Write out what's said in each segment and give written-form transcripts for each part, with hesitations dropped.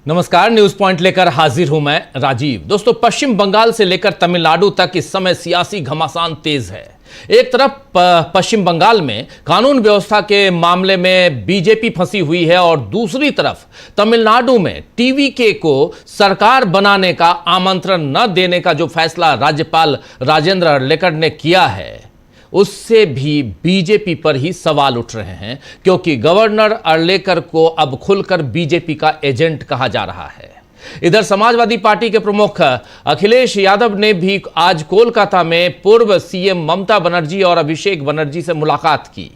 नमस्कार, news point लेकर हाजिर हूं मैं राजीव। दोस्तों, पश्चिम बंगाल से लेकर तमिलनाडु तक इस समय सियासी घमासान तेज है। एक तरफ पश्चिम बंगाल में कानून व्यवस्था के मामले में बीजेपी फंसी हुई है और दूसरी तरफ तमिलनाडु में टीवीके को सरकार बनाने का आमंत्रण न देने का जो फैसला राज्यपाल राजेंद्र अर्लेकर ने किया है, उससे भी बीजेपी पर ही सवाल उठ रहे हैं, क्योंकि गवर्नर अर्लेकर को अब खुलकर बीजेपी का एजेंट कहा जा रहा है। इधर समाजवादी पार्टी के प्रमुख अखिलेश यादव ने भी आज कोलकाता में पूर्व सीएम ममता बनर्जी और अभिषेक बनर्जी से मुलाकात की।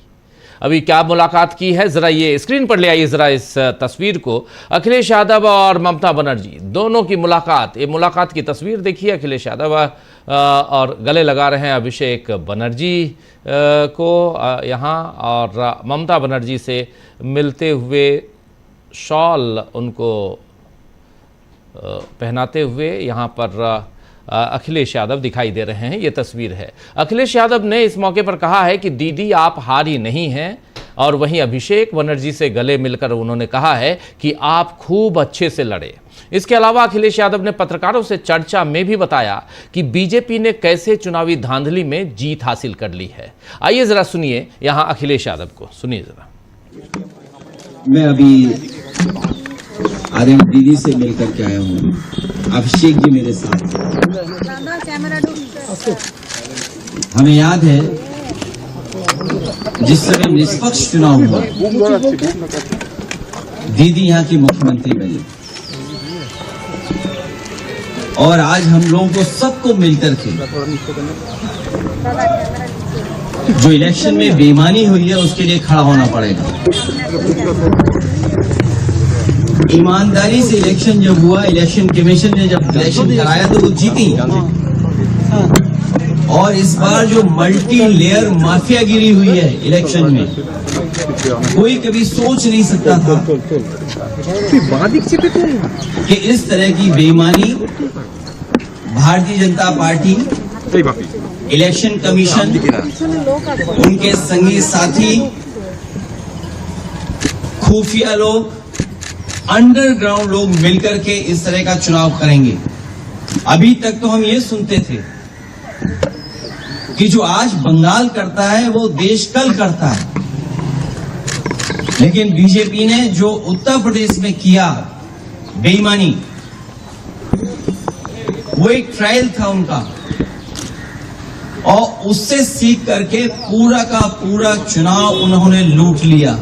अभी क्या मुलाकात की है, जरा ये स्क्रीन पर ले आइए जरा इस तस्वीर को। अखिलेश यादव और ममता बनर्जी दोनों की मुलाकात, ये मुलाकात की तस्वीर देखिए। अखिलेश यादव और गले लगा रहे हैं अभिषेक बनर्जी को यहाँ, और ममता बनर्जी से मिलते हुए शॉल उनको पहनाते हुए यहाँ पर अखिलेश यादव दिखाई दे रहे हैं। ये तस्वीर है। अखिलेश यादव ने इस मौके पर कहा है कि दीदी आप हारी नहीं हैं, और वहीं अभिषेक बनर्जी से गले मिलकर उन्होंने कहा है कि आप खूब अच्छे से लड़े। इसके अलावा अखिलेश यादव ने पत्रकारों से चर्चा में भी बताया कि बीजेपी ने कैसे चुनावी धांधली में जीत हासिल कर ली है। आइए जरा सुनिए यहाँ अखिलेश यादव को, सुनिए जरा। मैं अभी आर्यन दीदी से मिलकर के आया हूँ। अभिषेक जी मेरे साथ हैं। हमें याद है जिस समय निष्पक्ष चुनाव हुआ, दीदी यहाँ की मुख्यमंत्री बनी, और आज हम लोगों को सबको मिलकर के जो इलेक्शन में बेईमानी हुई है उसके लिए खड़ा होना पड़ेगा। ईमानदारी से इलेक्शन जब हुआ, इलेक्शन कमीशन ने जब इलेक्शन कराया तो वो जीती, और इस बार जो मल्टी लेयर माफियागिरी हुई है इलेक्शन में, कोई कभी सोच नहीं सकता था कि इस तरह की बेईमानी Bharatiya Janata party, election commission, उनके संगी साथी, खुफिया लोग, अंडरग्राउंड लोग मिलकर के इस तरह का चुनाव करेंगे। अभी तक तो हम ये सुनते थे कि जो आज बंगाल करता है वो देश कल करता है, लेकिन बीजेपी ने जो उत्तर प्रदेश में किया बेईमानी, वो एक ट्रायल था उनका, और उससे सीख करके पूरा का पूरा चुनाव उन्होंने लूट लिया।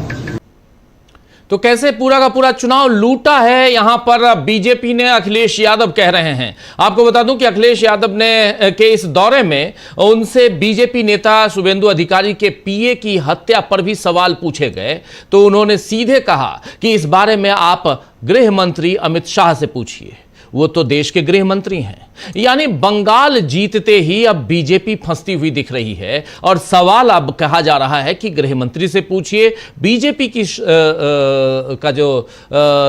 तो कैसे पूरा का पूरा चुनाव लूटा है, यहां पर बीजेपी ने, अखिलेश यादव कह रहे हैं। आपको बता दूं कि अखिलेश यादव ने के इस दौरे में उनसे बीजेपी नेता शुभेंदु अधिकारी के पीए की हत्या पर भी सवाल पूछे गए, तो उन्होंने सीधे कहा कि इस बारे में आप गृह मंत्री अमित शाह से पूछिए, वो तो देश के गृह मंत्री हैं। यानी बंगाल जीतते ही अब बीजेपी फंसती हुई दिख रही है, और सवाल अब कहा जा रहा है कि गृह मंत्री से पूछिए, बीजेपी की का जो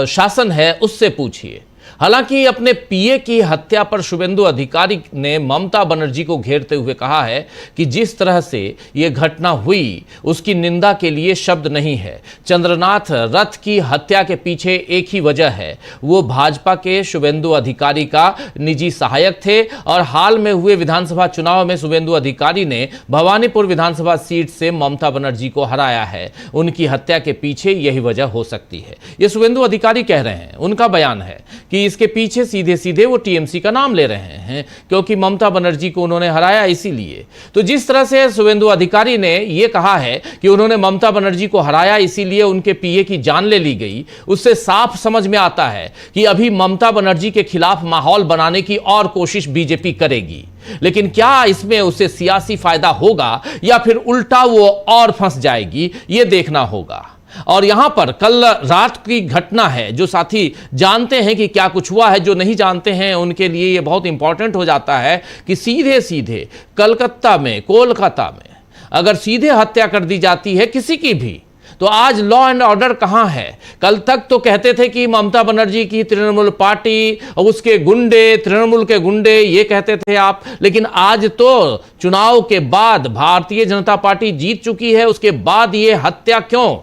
शासन है उससे पूछिए। हालांकि अपने पीए की हत्या पर शुभेंदु अधिकारी ने ममता बनर्जी को घेरते हुए कहा है कि जिस तरह से यह घटना हुई उसकी निंदा के लिए शब्द नहीं है। चंद्रनाथ रथ की हत्या के पीछे एक ही वजह है, वो भाजपा के शुभेंदु अधिकारी का निजी सहायक थे, और हाल में हुए विधानसभा चुनाव में शुभेंदु अधिकारी ने भवानीपुर विधानसभा सीट से ममता बनर्जी को हराया है। उनकी हत्या के पीछे यही वजह हो सकती है, ये शुभेंदु अधिकारी कह रहे हैं। उनका बयान है कि इसके पीछे सीधे सीधे वो टीएमसी का नाम ले रहे हैं, क्योंकि ममता बनर्जी को उन्होंने हराया इसीलिए। तो जिस तरह से शुभेंदु अधिकारी ने ये कहा है कि उन्होंने ममता बनर्जी को हराया इसीलिए उनके पीए की जान ले ली गई, उससे साफ समझ में आता है कि अभी ममता बनर्जी के खिलाफ माहौल बनाने की और कोशिश बीजेपी करेगी। लेकिन क्या इसमें उसे सियासी फायदा होगा या फिर उल्टा वो और फंस जाएगी, ये देखना होगा। और यहां पर कल रात की घटना है, जो साथी जानते हैं कि क्या कुछ हुआ है, जो नहीं जानते हैं उनके लिए यह बहुत इंपॉर्टेंट हो जाता है कि सीधे सीधे कोलकाता में अगर सीधे हत्या कर दी जाती है किसी की भी, तो आज लॉ एंड ऑर्डर कहां है। कल तक तो कहते थे कि ममता बनर्जी की तृणमूल पार्टी और उसके गुंडे, तृणमूल के गुंडे, ये कहते थे आप, लेकिन आज तो चुनाव के बाद भारतीय जनता पार्टी जीत चुकी है, उसके बाद ये हत्या क्यों?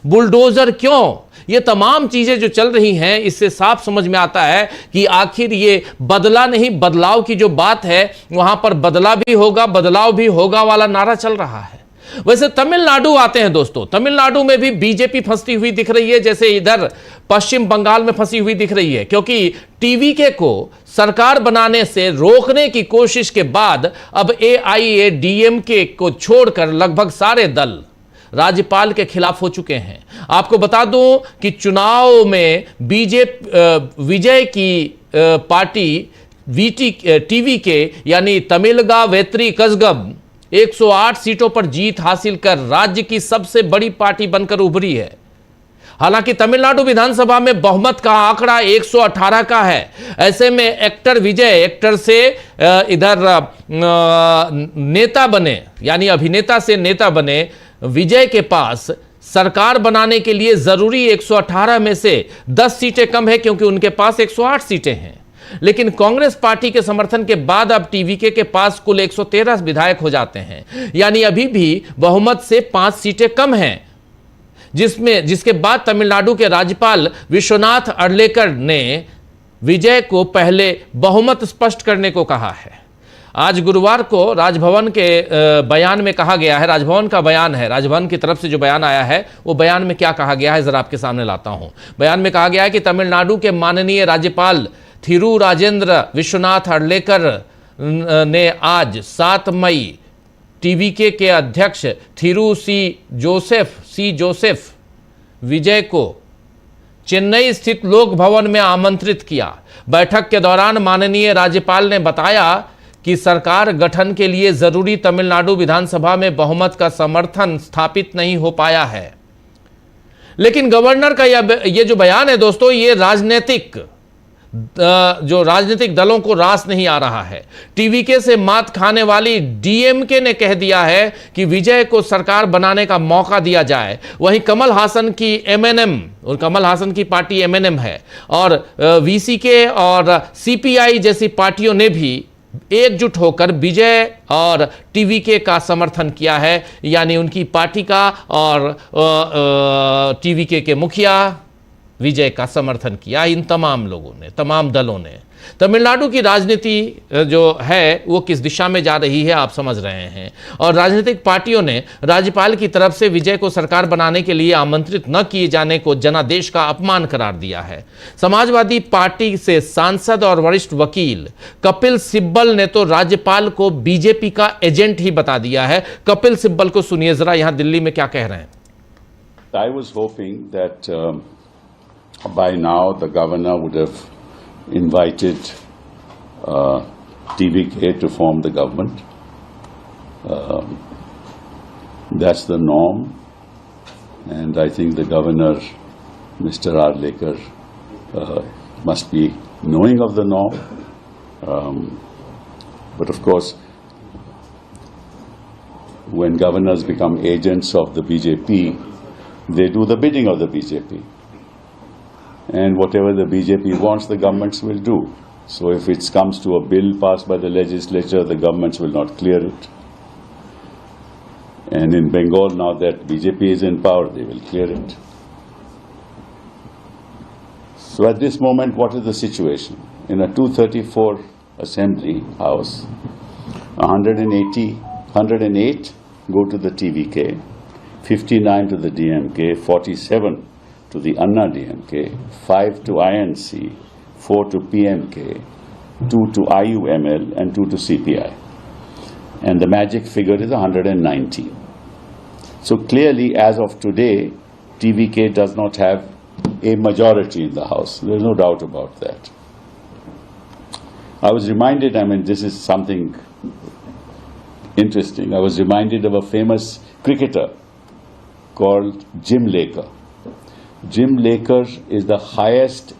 बुलडोजर क्यों? ये तमाम चीजें जो चल रही हैं, इससे साफ समझ में आता है कि आखिर ये बदला नहीं बदलाव की जो बात है, वहां पर बदला भी होगा बदलाव भी होगा वाला नारा चल रहा है। वैसे तमिलनाडु आते हैं दोस्तों, तमिलनाडु में भी बीजेपी फंसती हुई दिख रही है, जैसे इधर पश्चिम बंगाल में फंसी हुई दिख रही है, क्योंकि टीवीके को सरकार बनाने से रोकने की कोशिश के बाद अब एआईएडीएमके को छोड़कर लगभग सारे दल राज्यपाल के खिलाफ हो चुके हैं। आपको बता दूं कि चुनाव में बीजेपी विजय की पार्टी टीवीके यानी तमिलगा वेत्री कजगम 108 सीटों पर जीत हासिल कर राज्य की सबसे बड़ी पार्टी बनकर उभरी है। हालांकि तमिलनाडु विधानसभा में बहुमत का आंकड़ा 118 का है। ऐसे में एक्टर विजय एक्टर से इधर नेता बने, यानी अभिनेता से नेता बने विजय के पास सरकार बनाने के लिए जरूरी 118 में से 10 सीटें कम है, क्योंकि उनके पास 108 सीटें हैं। लेकिन कांग्रेस पार्टी के समर्थन के बाद अब टीवीके के पास कुल 113 विधायक हो जाते हैं, यानी अभी भी बहुमत से 5 सीटें कम हैं, जिसके बाद तमिलनाडु के राज्यपाल विश्वनाथ अर्लेकर ने विजय को पहले बहुमत स्पष्ट करने को कहा है। आज गुरुवार को राजभवन के बयान में कहा गया है, राजभवन का बयान है, राजभवन की तरफ से जो बयान आया है वो बयान में क्या कहा गया है जरा आपके सामने लाता हूं। बयान में कहा गया है कि तमिलनाडु के माननीय राज्यपाल थिरुराजेंद्र विश्वनाथ अर्लेकर ने आज 7 मई टीवीके के अध्यक्ष थिरु सी जोसेफ विजय को चेन्नई स्थित लोक भवन में आमंत्रित किया। बैठक के दौरान माननीय राज्यपाल ने बताया कि सरकार गठन के लिए जरूरी तमिलनाडु विधानसभा में बहुमत का समर्थन स्थापित नहीं हो पाया है। लेकिन गवर्नर का ये जो बयान है दोस्तों, ये जो राजनीतिक दलों को रास नहीं आ रहा है। टीवीके से मात खाने वाली डीएमके ने कह दिया है कि विजय को सरकार बनाने का मौका दिया जाए। वहीं कमल हासन की एमएनएम, और कमल हासन की पार्टी एमएनएम है, और वीसीके और सीपीआई जैसी पार्टियों ने भी एकजुट होकर विजय और टीवीके का समर्थन किया है, यानी उनकी पार्टी का और टीवीके के मुखिया विजय का समर्थन किया। इन तमाम लोगों ने, तमाम दलों ने। तमिलनाडु की राजनीति जो है वो किस दिशा में जा रही है आप समझ रहे हैं, और राजनीतिक पार्टियों ने राज्यपाल की तरफ से विजय को सरकार बनाने के लिए आमंत्रित न किए जाने को जनादेश का अपमान करार दिया है। समाजवादी पार्टी से सांसद और वरिष्ठ वकील कपिल सिब्बल ने तो राज्यपाल को बीजेपी का एजेंट ही बता दिया है। कपिल सिब्बल को सुनिए जरा, यहां दिल्ली में क्या कह रहे हैं। I was hoping that by now the governor would have invited TVK to form the government. That's the norm, and I think the governor, Mr. Arlekar, must be knowing of the norm. But of course, when governors become agents of the BJP, they do the bidding of the BJP. And whatever the BJP wants, the governments will do. So if it comes to a bill passed by the legislature, the governments will not clear it. And in Bengal, now that BJP is in power, they will clear it. So at this moment, what is the situation? In a 234 Assembly House, 108 go to the TVK, 59 to the DMK, 47 to the Anna DMK, 5 to INC, 4 to PMK, 2 to IUML, and 2 to CPI. And the magic figure is 119. So clearly, as of today, TVK does not have a majority in the House. There is no doubt about that. I was reminded, this is something interesting. I was reminded of a famous cricketer called Jim Laker. Jim Laker is the highest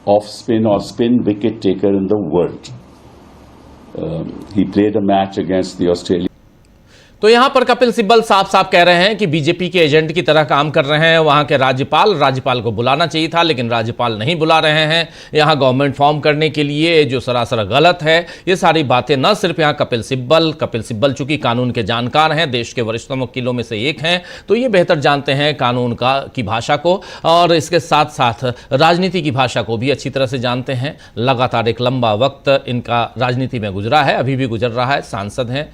off-spin or spin wicket taker in the world. He played a match against the Australian. तो यहां पर कपिल सिब्बल साफ साफ कह रहे हैं कि BJP के एजेंट की तरह काम कर रहे हैं वहां के राज्यपाल को बुलाना चाहिए था, लेकिन राज्यपाल नहीं बुला रहे हैं यहां गवर्नमेंट फॉर्म करने के लिए, जो सरासर गलत है। ये सारी बातें न सिर्फ यहां कपिल सिब्बल चूंकि कानून के जानकार हैं, देश के वरिष्ठतम वकीलों में से एक हैं, तो ये बेहतर जानते हैं कानून की भाषा को, और इसके साथ साथ राजनीति की भाषा को भी अच्छी तरह से जानते हैं। लगातार एक लंबा वक्त इनका राजनीति में गुजरा है, अभी भी गुजर रहा है। सांसद हैं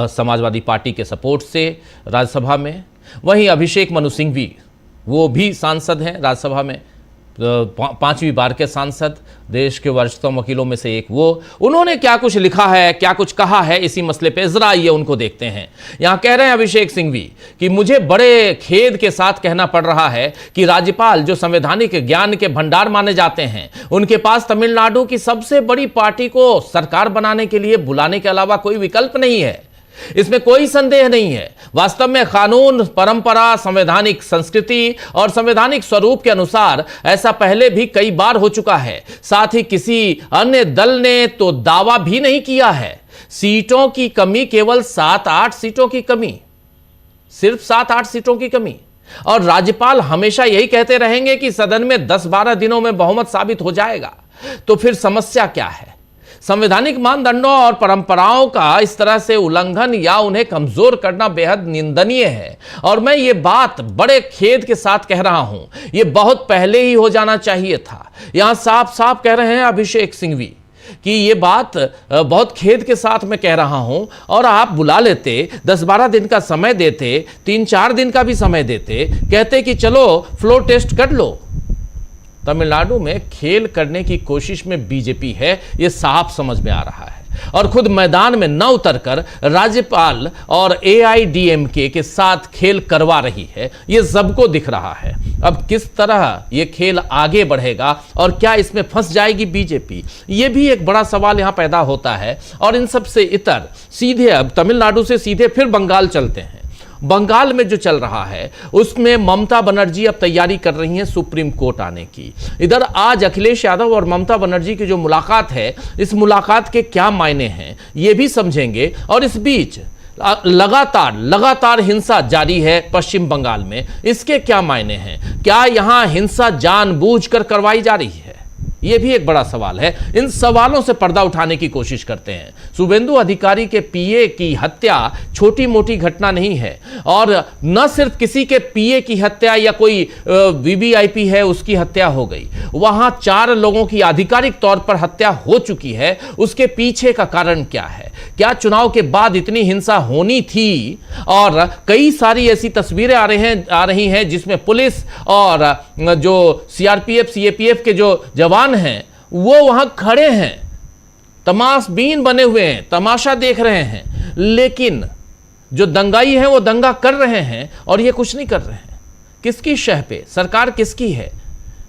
समाजवादी पार्टी के सपोर्ट से राज्यसभा में। वहीं अभिषेक मनु सिंघवी, वो भी सांसद हैं राज्यसभा में, 5वीं बार के सांसद, देश के वरिष्ठतम वकीलों में से एक वो। उन्होंने क्या कुछ लिखा है, क्या कुछ कहा है इसी मसले पे, जरा ये उनको देखते हैं। यहां कह रहे हैं अभिषेक सिंघवी कि मुझे बड़े खेद के साथ कहना पड़ रहा है कि राज्यपाल, जो संवैधानिक ज्ञान के भंडार माने जाते हैं, उनके पास तमिलनाडु की सबसे बड़ी पार्टी को सरकार बनाने के लिए बुलाने के अलावा कोई विकल्प नहीं है। इसमें कोई संदेह नहीं है। वास्तव में कानून, परंपरा, संवैधानिक संस्कृति और संवैधानिक स्वरूप के अनुसार ऐसा पहले भी कई बार हो चुका है। साथ ही किसी अन्य दल ने तो दावा भी नहीं किया है। सीटों की कमी, केवल 7-8 सीटों की कमी, सिर्फ 7-8 सीटों की कमी। और राज्यपाल हमेशा यही कहते रहेंगे कि सदन में 10-12 दिनों में बहुमत साबित हो जाएगा। तो फिर समस्या क्या है? संवैधानिक मानदंडों और परंपराओं का इस तरह से उल्लंघन या उन्हें कमजोर करना बेहद निंदनीय है। और मैं ये बात बड़े खेद के साथ कह रहा हूं, ये बहुत पहले ही हो जाना चाहिए था। यहां साफ साफ कह रहे हैं अभिषेक सिंघवी कि ये बात बहुत खेद के साथ मैं कह रहा हूं, और आप बुला लेते, 10-12 दिन का समय देते, 3-4 दिन का भी समय देते, कहते कि चलो फ्लोर टेस्ट कर लो। तमिलनाडु में खेल करने की कोशिश में बीजेपी है, यह साफ समझ में आ रहा है। और खुद मैदान में न उतरकर राज्यपाल और AIADMK के साथ खेल करवा रही है, यह सबको दिख रहा है। अब किस तरह यह खेल आगे बढ़ेगा और क्या इसमें फंस जाएगी बीजेपी, यह भी एक बड़ा सवाल यहां पैदा होता है। और इन सब से इतर सीधे अब तमिलनाडु से सीधे फिर बंगाल चलते हैं। बंगाल में जो चल रहा है उसमें ममता बनर्जी अब तैयारी कर रही हैं सुप्रीम कोर्ट आने की। इधर आज अखिलेश यादव और ममता बनर्जी की जो मुलाकात है, इस मुलाकात के क्या मायने हैं ये भी समझेंगे। और इस बीच लगातार हिंसा जारी है पश्चिम बंगाल में, इसके क्या मायने हैं? क्या यहां हिंसा जानबूझकर करवाई जा रही है? यह भी एक बड़ा सवाल है। इन सवालों से पर्दा उठाने की कोशिश करते हैं। शुभेंदु अधिकारी के PA की हत्या छोटी मोटी घटना नहीं है, और न सिर्फ किसी के PA की हत्या या कोई VVIP है उसकी हत्या हो गई, वहां 4 लोगों की आधिकारिक तौर पर हत्या हो चुकी है। उसके पीछे का कारण क्या है? क्या चुनाव के बाद इतनी हिंसा होनी थी? और कई सारी ऐसी तस्वीरें आ रही हैं जिसमें पुलिस और जो CRPF CAPF के जो जवान हैं वो वहां खड़े हैं, तमाशबीन बने हुए हैं, तमाशा देख रहे हैं, लेकिन जो दंगाई हैं वो दंगा कर रहे हैं और ये कुछ नहीं कर रहे हैं। किसकी शह पे? सरकार किसकी है?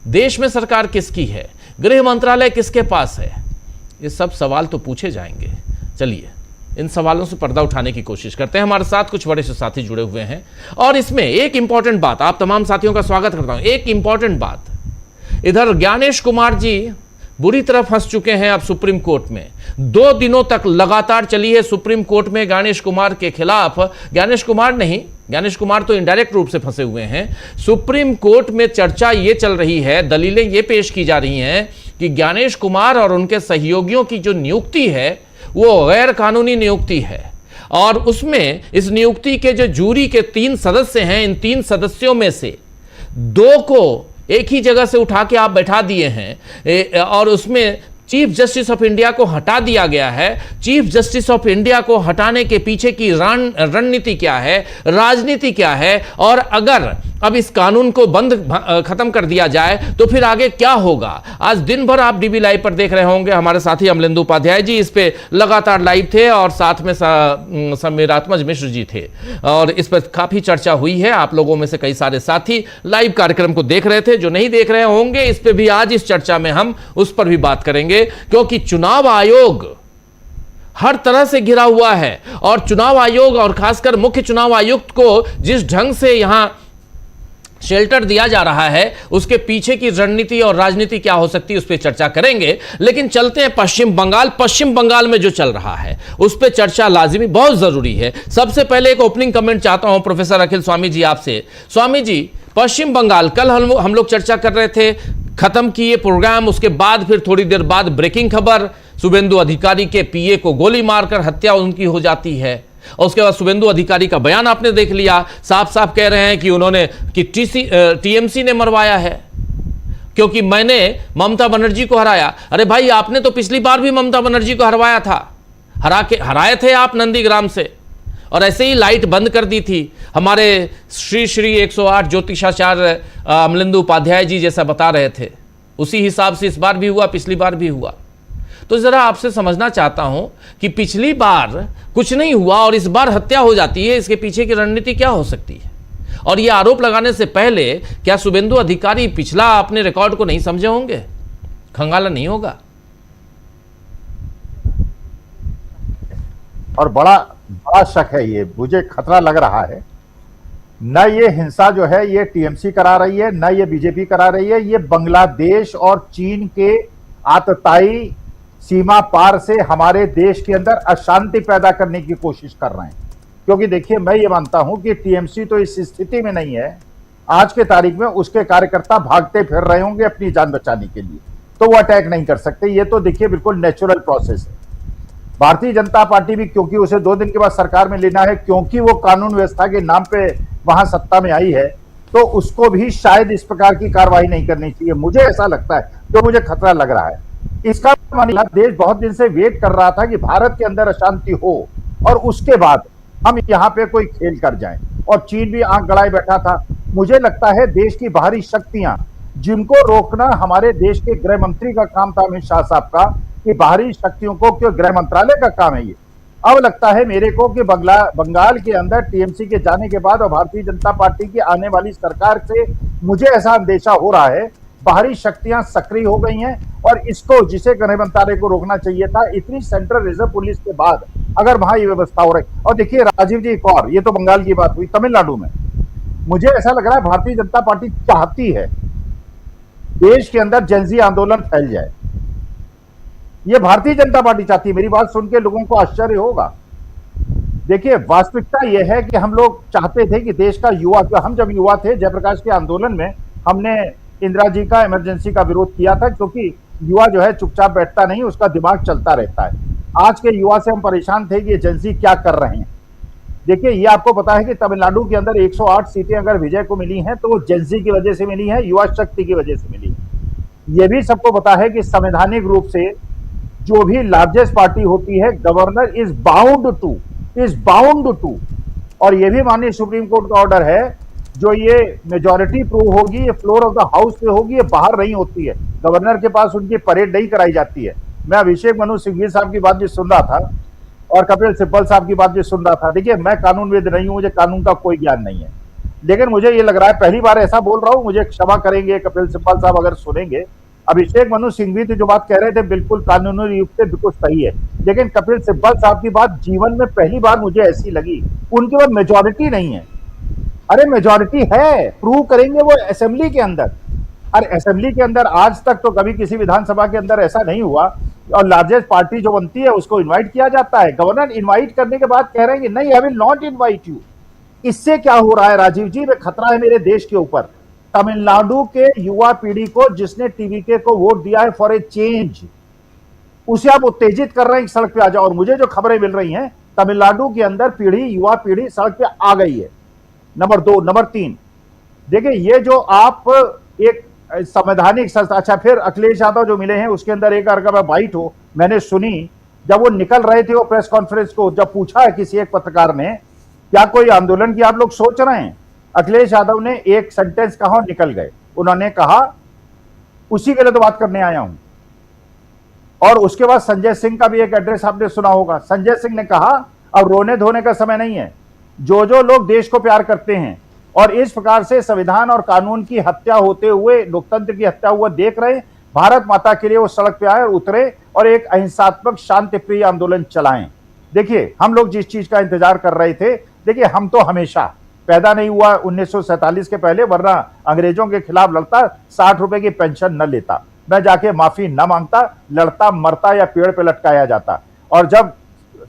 देश में सरकार किसकी है? गृह मंत्रालय किसके पास है? ये सब सवाल तो पूछे जाएंगे। चलिए इन सवालों से पर्दा उठाने की कोशिश करते हैं। हमारे साथ कुछ बड़े साथी जुड़े हुए हैं, और इसमें एक इंपॉर्टेंट बात, आप तमाम साथियों का स्वागत करता हूं। एक इंपॉर्टेंट बात, इधर ज्ञानेश कुमार जी बुरी तरह फंस चुके हैं अब सुप्रीम कोर्ट में। 2 दिनों तक लगातार चली है सुप्रीम कोर्ट में ज्ञानेश कुमार के खिलाफ, ज्ञानेश कुमार तो इनडायरेक्ट रूप से फंसे हुए हैं। सुप्रीम कोर्ट में चर्चा ये चल रही है, दलीलें ये पेश की जा रही हैं कि ज्ञानेश कुमार और उनके सहयोगियों की जो नियुक्ति है वो गैर कानूनी नियुक्ति है, और उसमें इस नियुक्ति के जो जूरी के 3 सदस्य हैं, इन 3 सदस्यों में से 2 को एक ही जगह से उठा के आप बैठा दिए हैं, और उसमें चीफ जस्टिस ऑफ इंडिया को हटा दिया गया है। चीफ जस्टिस ऑफ इंडिया को हटाने के पीछे की रणनीति क्या है, राजनीति क्या है, और अगर अब इस कानून को खत्म कर दिया जाए तो फिर आगे क्या होगा? आज दिन भर आप DB लाइव पर देख रहे होंगे, हमारे साथी अमलेंदु उपाध्याय जी इस पे लगातार लाइव थे, और साथ में समीरात्मज मिश्र जी थे, और इस पर काफी चर्चा हुई है। आप लोगों में से कई सारे साथी लाइव कार्यक्रम को देख रहे थे, जो नहीं देख रहे होंगे इस पे भी आज इस चर्चा में हम उस पर भी बात करेंगे, क्योंकि चुनाव आयोग हर तरह से घिरा हुआ है, और चुनाव आयोग और खासकर मुख्य चुनाव आयुक्त को जिस ढंग से यहां शेल्टर दिया जा रहा है, उसके पीछे की रणनीति और राजनीति क्या हो सकती है उस पर चर्चा करेंगे। लेकिन चलते हैं पश्चिम बंगाल। पश्चिम बंगाल में जो चल रहा है उस पर चर्चा लाजिमी, बहुत जरूरी है। सबसे पहले एक ओपनिंग कमेंट चाहता हूं प्रोफेसर अखिल स्वामी जी आपसे। स्वामी जी, पश्चिम बंगाल, कल हम लोग चर्चा कर रहे थे, खत्म किए प्रोग्राम, उसके बाद फिर थोड़ी देर बाद ब्रेकिंग खबर, शुभेंदु अधिकारी के पीए को गोली मारकर हत्या उनकी हो जाती है। और उसके बाद शुभेंदु अधिकारी का बयान आपने देख लिया, साफ साफ कह रहे हैं कि उन्होंने कि टीएमसी ने मरवाया है क्योंकि मैंने ममता बनर्जी को हराया। अरे भाई, आपने तो पिछली बार भी ममता बनर्जी को हरवाया था, हराए थे आप नंदीग्राम से, और ऐसे ही लाइट बंद कर दी थी। हमारे श्री 108 ज्योतिषाचार्य अमलेंदु उपाध्याय जी जैसा बता रहे थे, उसी हिसाब से इस बार भी हुआ, पिछली बार भी हुआ। तो जरा आपसे समझना चाहता हूं कि पिछली बार कुछ नहीं हुआ और इस बार हत्या हो जाती है, इसके पीछे की रणनीति क्या हो सकती है? और यह आरोप लगाने से पहले क्या शुभेंदु अधिकारी पिछला अपने रिकॉर्ड को नहीं समझे होंगे? खंगाला नहीं होगा? और बड़ा शक है, ये मुझे खतरा लग रहा है। न ये हिंसा जो है ये टीएमसी करा रही है, न ये बीजेपी करा रही है, ये बांग्लादेश और चीन के आतताई सीमा पार से हमारे देश के अंदर अशांति पैदा करने की कोशिश कर रहे हैं। क्योंकि देखिए, मैं ये मानता हूं कि टीएमसी तो इस स्थिति में नहीं है, आज के तारीख में उसके कार्यकर्ता भागते फिर रहे होंगे अपनी जान बचाने के लिए, तो वो अटैक नहीं कर सकते। ये तो देखिए बिल्कुल नेचुरल प्रोसेस है। भारतीय जनता पार्टी भी, क्योंकि उसे 2 दिन के बाद सरकार में लेना है, क्योंकि वो कानून व्यवस्था के नाम पे वहां सत्ता में आई है, तो उसको भी शायद इस प्रकार की कार्रवाई नहीं करनी चाहिए। मुझे ऐसा लगता है, तो मुझे खतरा लग रहा है। इसका मतलब देश बहुत दिन से वेट कर रहा था कि भारत के अंदर अशांति हो और उसके बाद हम यहाँ पे कोई खेल कर जाएं, और चीन भी आंख गड़ाए बैठा था। मुझे लगता है देश की बाहरी शक्तियां, जिनको रोकना हमारे देश के गृह मंत्री का काम था, अमित शाह साहब का, कि बाहरी शक्तियों को, क्यों गृह मंत्रालय का काम है ये। अब लगता है मेरे को कि बंगाल के अंदर टीएमसी के जाने के बाद और भारतीय जनता पार्टी की आने वाली सरकार से मुझे ऐसा अंदेशा हो रहा है, बाहरी शक्तियां सक्रिय हो गई हैं, और इसको, जिसे गृह मंत्रालय को रोकना चाहिए था, इतनी सेंट्रल रिजर्व पुलिस के बाद अगर वहां ये व्यवस्था हो रही। और देखिए राजीव जी, एक और, ये तो बंगाल की बात हुई, तमिलनाडु में मुझे ऐसा लग रहा है भारतीय जनता पार्टी चाहती है देश के अंदर जनजी आंदोलन फैल जाए। ये भारतीय जनता पार्टी चाहती है। मेरी बात सुन के लोगों को आश्चर्य होगा। देखिए, वास्तविकता यह है कि हम लोग चाहते थे कि देश का युवा, हम जब युवा थे जयप्रकाश के आंदोलन में, हमने इंदिरा जी का इमरजेंसी का विरोध किया था, क्योंकि युवा जो है चुपचाप बैठता नहीं, उसका दिमाग चलता रहता है। आज के युवा से हम परेशान थे कि ये जेंजी क्या कर रहे हैं। देखिए, ये आपको पता है कि तमिलनाडु के अंदर 108 सीटें अगर विजय को मिली हैं तो वो जेंजी की वजह से मिली है, युवा शक्ति की वजह से मिली है। ये भी सबको पता है कि संवैधानिक रूप से जो भी लार्जेस्ट पार्टी होती है, गवर्नर इज बाउंड टू, और ये भी माननीय सुप्रीम कोर्ट का ऑर्डर है, जो ये मेजॉरिटी प्रूव होगी, ये फ्लोर ऑफ द हाउस पे होगी, ये बाहर नहीं होती है। गवर्नर के पास उनकी परेड नहीं कराई जाती है। मैं अभिषेक मनु सिंघवी साहब की बात भी सुन रहा था और कपिल सिब्बल साहब की बात भी सुन रहा था। देखिए, मैं कानूनविद नहीं हूं, मुझे कानून का कोई ज्ञान नहीं है, लेकिन मुझे ये लग रहा है, पहली बार ऐसा बोल रहा हूं, मुझे क्षमा करेंगे कपिल सिब्बल साहब अगर सुनेंगे। अभिषेक मनु सिंघवी तो जो बात कह रहे थे बिल्कुल कानूनी रूप से बिल्कुल सही है, लेकिन कपिल सिब्बल साहब की बात जीवन में पहली बार मुझे ऐसी लगी। उनके पास मेजॉरिटी नहीं है। अरे मेजॉरिटी है, प्रूव करेंगे वो असेंबली के अंदर। अरे असेंबली के अंदर आज तक तो कभी किसी विधानसभा के अंदर ऐसा नहीं हुआ, और लार्जेस्ट पार्टी जो बनती है उसको इनवाइट किया जाता है। गवर्नर इनवाइट करने के बाद कह रहे हैं नहीं, I will not invite you. इससे क्या हो रहा है राजीव जी, में खतरा है मेरे देश के ऊपर। तमिलनाडु के युवा पीढ़ी को, जिसने टीवीके को वोट दिया है फॉर ए चेंज, उसे आप उत्तेजित कर रहे हैं कि सड़क पे आ जाओ। और मुझे जो खबरें मिल रही हैं, तमिलनाडु के अंदर पीढ़ी, युवा पीढ़ी सड़क पे आ गई है। नंबर 2, नंबर 3, देखिए ये जो आप एक संवैधानिक संस्था, अच्छा फिर अखिलेश यादव जो मिले हैं उसके अंदर एक अगर बाइट हो मैंने सुनी, जब वो निकल रहे थे वो प्रेस कॉन्फ्रेंस को, जब पूछा है किसी एक पत्रकार ने क्या कोई आंदोलन की आप लोग सोच रहे हैं, अखिलेश यादव ने एक सेंटेंस कहा और निकल गए। उन्होंने कहा उसी के लिए तो बात करने आया हूं। और उसके बाद संजय सिंह का भी एक एड्रेस आपने सुना होगा। संजय सिंह ने कहा अब रोने धोने का समय नहीं है, जो लोग देश को प्यार करते हैं और इस प्रकार से संविधान और कानून की हत्या होते हुए, लोकतंत्र की हत्या हुआ देख रहे हैं, भारत माता के लिए वो सड़क पे आए और उतरे और एक अहिंसात्मक शांति प्रिय आंदोलन चलाएं। देखिए, हम लोग जिस चीज का इंतजार कर रहे थे, देखिए हम तो हमेशा पैदा नहीं हुआ 1947 के पहले, वरना अंग्रेजों के खिलाफ लड़ता, 60 रुपए की पेंशन न लेता, मैं जाके माफी न मांगता, लड़ता, मरता या पेड़ पे लटकाया जाता। और जब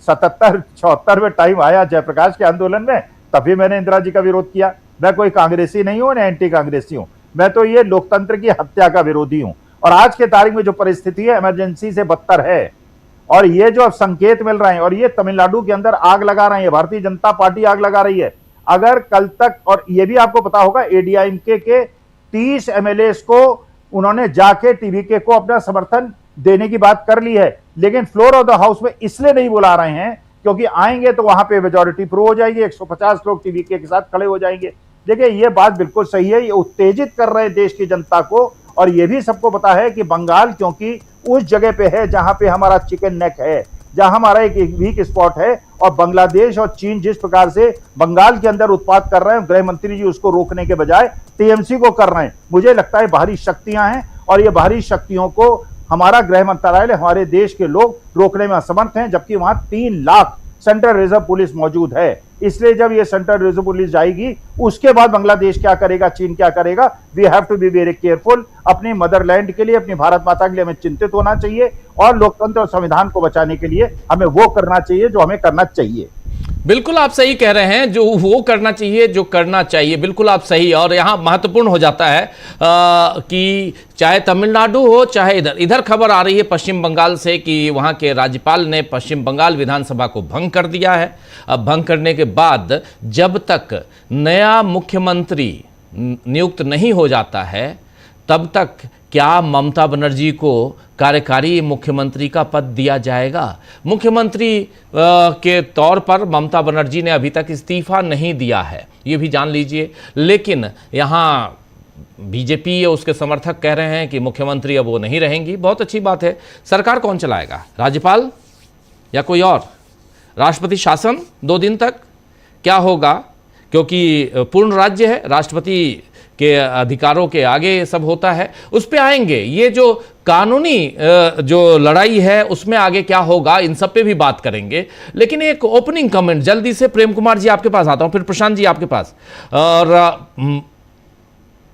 77-74 में टाइम आया जयप्रकाश के आंदोलन में, तभी मैंने इंदिरा जी का विरोध किया। मैं कोई कांग्रेसी नहीं हूं, ना एंटी कांग्रेसी हूं, मैं तो ये लोकतंत्र की हत्या का विरोधी हूं। और आज के तारीख में जो परिस्थिति है इमरजेंसी से बदतर है, और ये जो अब संकेत मिल रहे हैं, और ये तमिलनाडु के अंदर आग लगा रहे हैं, भारतीय जनता पार्टी आग लगा रही है। अगर कल तक, और ये भी आपको पता होगा, एडीएमके के 30 एमएलएस को उन्होंने जाके टीवीके को अपना समर्थन देने की बात कर ली है, लेकिन फ्लोर ऑफ द हाउस में इसलिए नहीं बुला रहे हैं क्योंकि आएंगे तो वहां पे मेजॉरिटी प्रो हो जाएगी, 150 लोग टीवीके के साथ खड़े हो जाएंगे। देखिए ये बात बिल्कुल सही है, ये उत्तेजित कर रहे हैं देश की जनता को। और ये भी सबको पता है कि बंगाल क्योंकि उस जगह पे है जहां पे हमारा चिकन नेक है, जहां हमारा एक वीक स्पॉट है, और बांग्लादेश और चीन जिस प्रकार से बंगाल के अंदर उत्पात कर रहे हैं, गृह मंत्री जी उसको रोकने के बजाय टीएमसी को कर रहे हैं। मुझे लगता है बाहरी शक्तियां हैं, और ये बाहरी शक्तियों को हमारा गृह मंत्रालय, हमारे देश के लोग रोकने में असमर्थ हैं, जबकि वहां 3 लाख सेंट्रल रिजर्व पुलिस मौजूद है। इसलिए जब ये सेंट्रल रिजर्व पुलिस जाएगी, उसके बाद बांग्लादेश क्या करेगा, चीन क्या करेगा, we have to be very careful. अपनी मदरलैंड के लिए, अपनी भारत माता के लिए हमें चिंतित होना चाहिए, और लोकतंत्र और संविधान को बचाने के लिए हमें वो करना चाहिए जो हमें करना चाहिए। बिल्कुल आप सही कह रहे हैं, जो वो करना चाहिए जो करना चाहिए, बिल्कुल आप सही। और यहाँ महत्वपूर्ण हो जाता है कि चाहे तमिलनाडु हो चाहे इधर खबर आ रही है पश्चिम बंगाल से कि वहाँ के राज्यपाल ने पश्चिम बंगाल विधानसभा को भंग कर दिया है। अब भंग करने के बाद जब तक नया मुख्यमंत्री नियुक्त नहीं हो जाता है, तब तक क्या ममता बनर्जी को कार्यकारी मुख्यमंत्री का पद दिया जाएगा? मुख्यमंत्री के तौर पर ममता बनर्जी ने अभी तक इस्तीफा नहीं दिया है, ये भी जान लीजिए। लेकिन यहाँ बीजेपी और उसके समर्थक कह रहे हैं कि मुख्यमंत्री अब वो नहीं रहेंगी। बहुत अच्छी बात है। सरकार कौन चलाएगा, राज्यपाल या कोई और? राष्ट्रपति शासन 2 दिन तक क्या होगा? क्योंकि पूर्ण राज्य है, राष्ट्रपति के अधिकारों के आगे सब होता है, उस पे आएंगे। ये जो कानूनी जो लड़ाई है उसमें आगे क्या होगा, इन सब पे भी बात करेंगे। लेकिन एक ओपनिंग कमेंट जल्दी से, प्रेम कुमार जी आपके पास आता हूं, फिर प्रशांत जी आपके पास। और